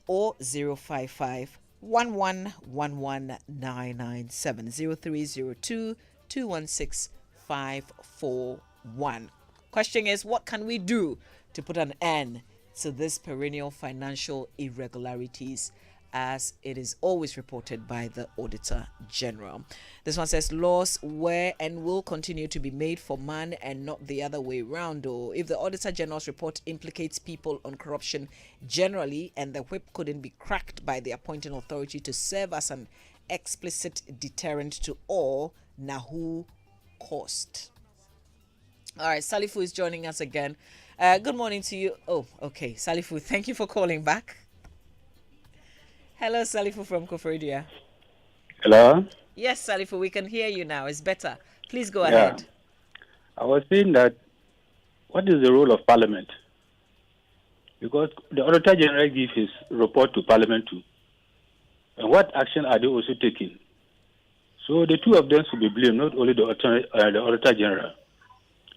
A: or 055-1111997. 0302-216-541. Question is, what can we do to put an end to this perennial financial irregularities, as it is always reported by the Auditor General? This one says, laws were and will continue to be made for man and not the other way round. Or if the Auditor General's report implicates people on corruption generally and the whip couldn't be cracked by the appointing authority to serve as an explicit deterrent to all, now who cost? All right, Salifu is joining us again. Good morning to you. Oh, okay. Salifu, thank you for calling back. Hello, Salifu from Koforidua.
P: Hello?
A: Yes, Salifu, we can hear you now. It's better. Please go ahead.
P: I was saying that, what is the role of Parliament? Because the Auditor General gives his report to Parliament too. And what action are they also taking? So the two of them should be blamed, not only the Auditor General.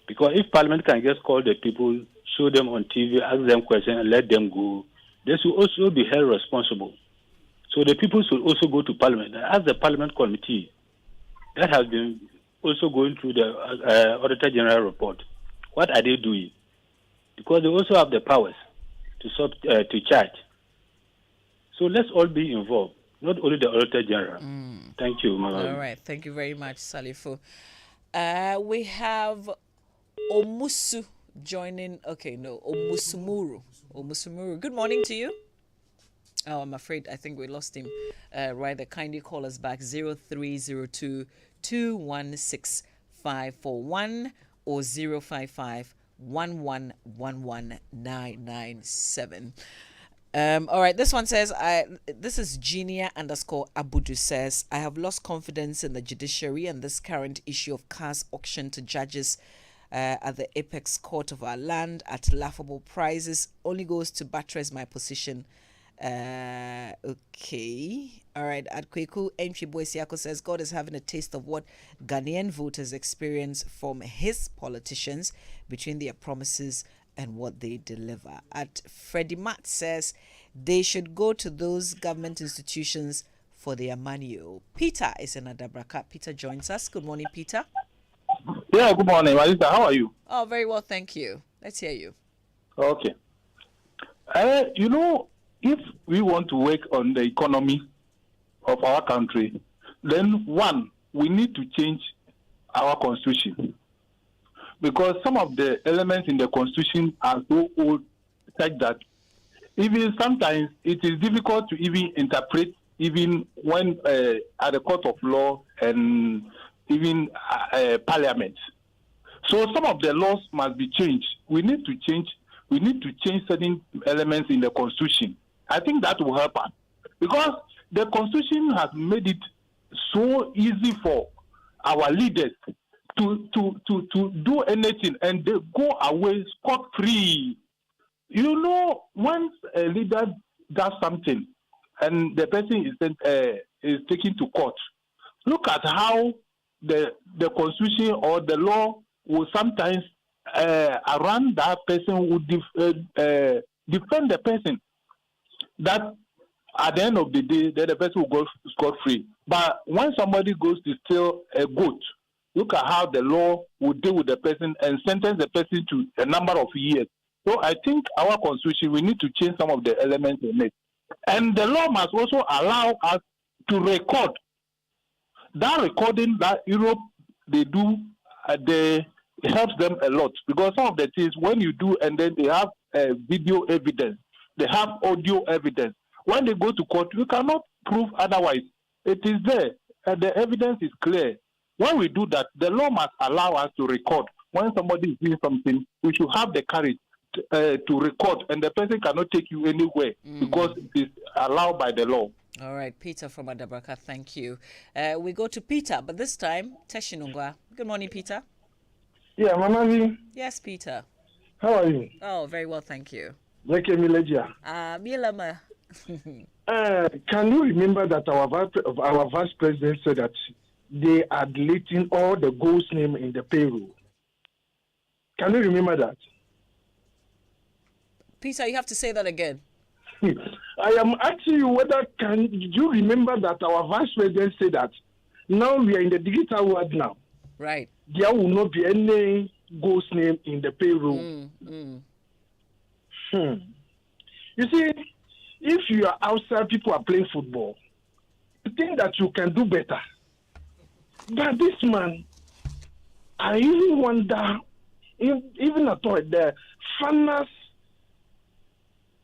P: Because if Parliament can just call the people, show them on TV, ask them questions, and let them go, they should also be held responsible. So the people should also go to Parliament and ask the Parliament committee that has been also going through the Auditor General report. What are they doing? Because they also have the powers to charge. So let's all be involved, not only the Auditor General. Thank you, Mama.
A: All right. Thank you very much, Salifu. We have Omusu joining. Okay, no, Omusumuru. Good morning to you. Oh, I'm afraid I think we lost him. Right, kindly call us back 0302-216-541 or 055-1111997. All right, this one says, this is Genia_Abudu says, I have lost confidence in the judiciary and this current issue of cars auction to judges at the apex court of our land at laughable prices only goes to buttress my position. Okay. All right. At Kweku, Entry Boy Siako says, God is having a taste of what Ghanaian voters experience from his politicians between their promises and what they deliver. At Freddie Matt says, they should go to those government institutions for their money. Peter is in Adabraka. Peter joins us. Good morning, Peter.
Q: Yeah, good morning, Marisa. How are you?
A: Oh, very well, thank you. Let's hear you.
Q: Okay. If we want to work on the economy of our country, then one, we need to change our constitution. because some of the elements in the Constitution are so old such that even sometimes it is difficult to even interpret, even when at the court of law and even parliament. So some of the laws must be changed. We need to change certain elements in the Constitution. I think that will help us, because the Constitution has made it so easy for our leaders to do anything, and they go away scot-free. You know, once a leader does something and the person is taken to court, look at how the Constitution or the law will sometimes around that person would defend the person. That at the end of the day, then the person will go scot-free. But when somebody goes to steal a goat, look at how the law will deal with the person and sentence the person to a number of years. So I think our Constitution, we need to change some of the elements in it. And the law must also allow us to record. That recording that Europe, they do, it helps them a lot. Because some of the things, when you do, and then they have video evidence, they have audio evidence. When they go to court, you cannot prove otherwise. It is there, and the evidence is clear. When we do that, the law must allow us to record. When somebody is doing something, we should have the courage to record, and the person cannot take you anywhere because it is allowed by the law.
A: All right, Peter from Adabraka, thank you. We go to Peter, but this time, Teshinungwa. Good morning, Peter.
R: Yeah, Mama V.
A: Yes, Peter.
R: How are you?
A: Oh, very well, thank you.
R: Milama. Can you remember that our vice president said that they are deleting all the ghost name in the payroll? Can you remember that?
A: Peter, you have to say that again.
R: I am asking you whether you remember that our vice president said that now we are in the digital world now.
A: Right.
R: There will not be any ghost name in the payroll. You see, if you are outside, people are playing football, you think that you can do better. But this man, I even wonder, even at all, the finance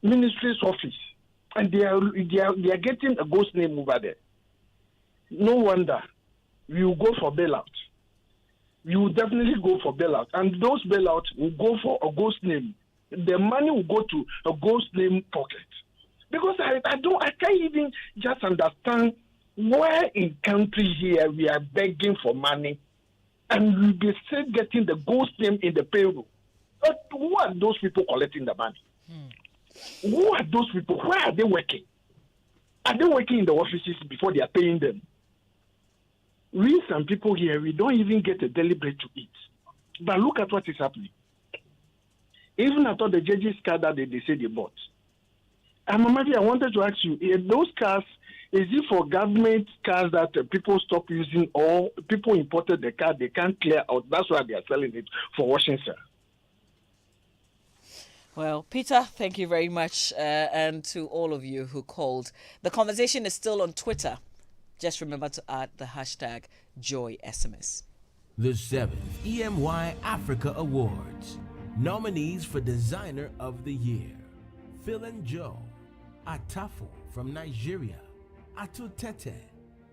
R: ministry's office, and they are getting a ghost name over there. No wonder we will go for bailout. We will definitely go for bailout, and those bailouts will go for a ghost name. The money will go to a ghost name pocket, because I can't even just understand where in country here we are begging for money, and we'll be still getting the ghost name in the payroll. But who are those people collecting the money? Who are those people? Where are they working? Are they working in the offices before they are paying them? We, some people here, we don't even get a daily bread to eat. But look at what is happening. Even at all the judges' car that they say they bought. And Mamadi, I wanted to ask you, those cars, is it for government cars that people stop using, or people imported the car, they can't clear out? That's why they are selling it for washing, sir.
A: Well, Peter, thank you very much, and to all of you who called. The conversation is still on Twitter. Just remember to add the hashtag JoySMS.
S: The 7th EMY Africa Awards. Nominees for Designer of the Year: Phil and Joe, Atafo from Nigeria, Atutete,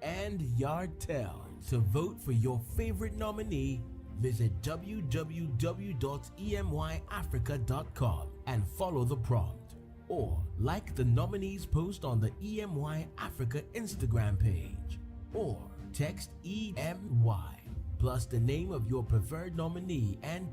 S: and Yardtel. To vote for your favorite nominee, visit www.emyafrica.com and follow the prompt, or like the nominees post on the EMY Africa Instagram page, or text EMY plus the name of your preferred nominee and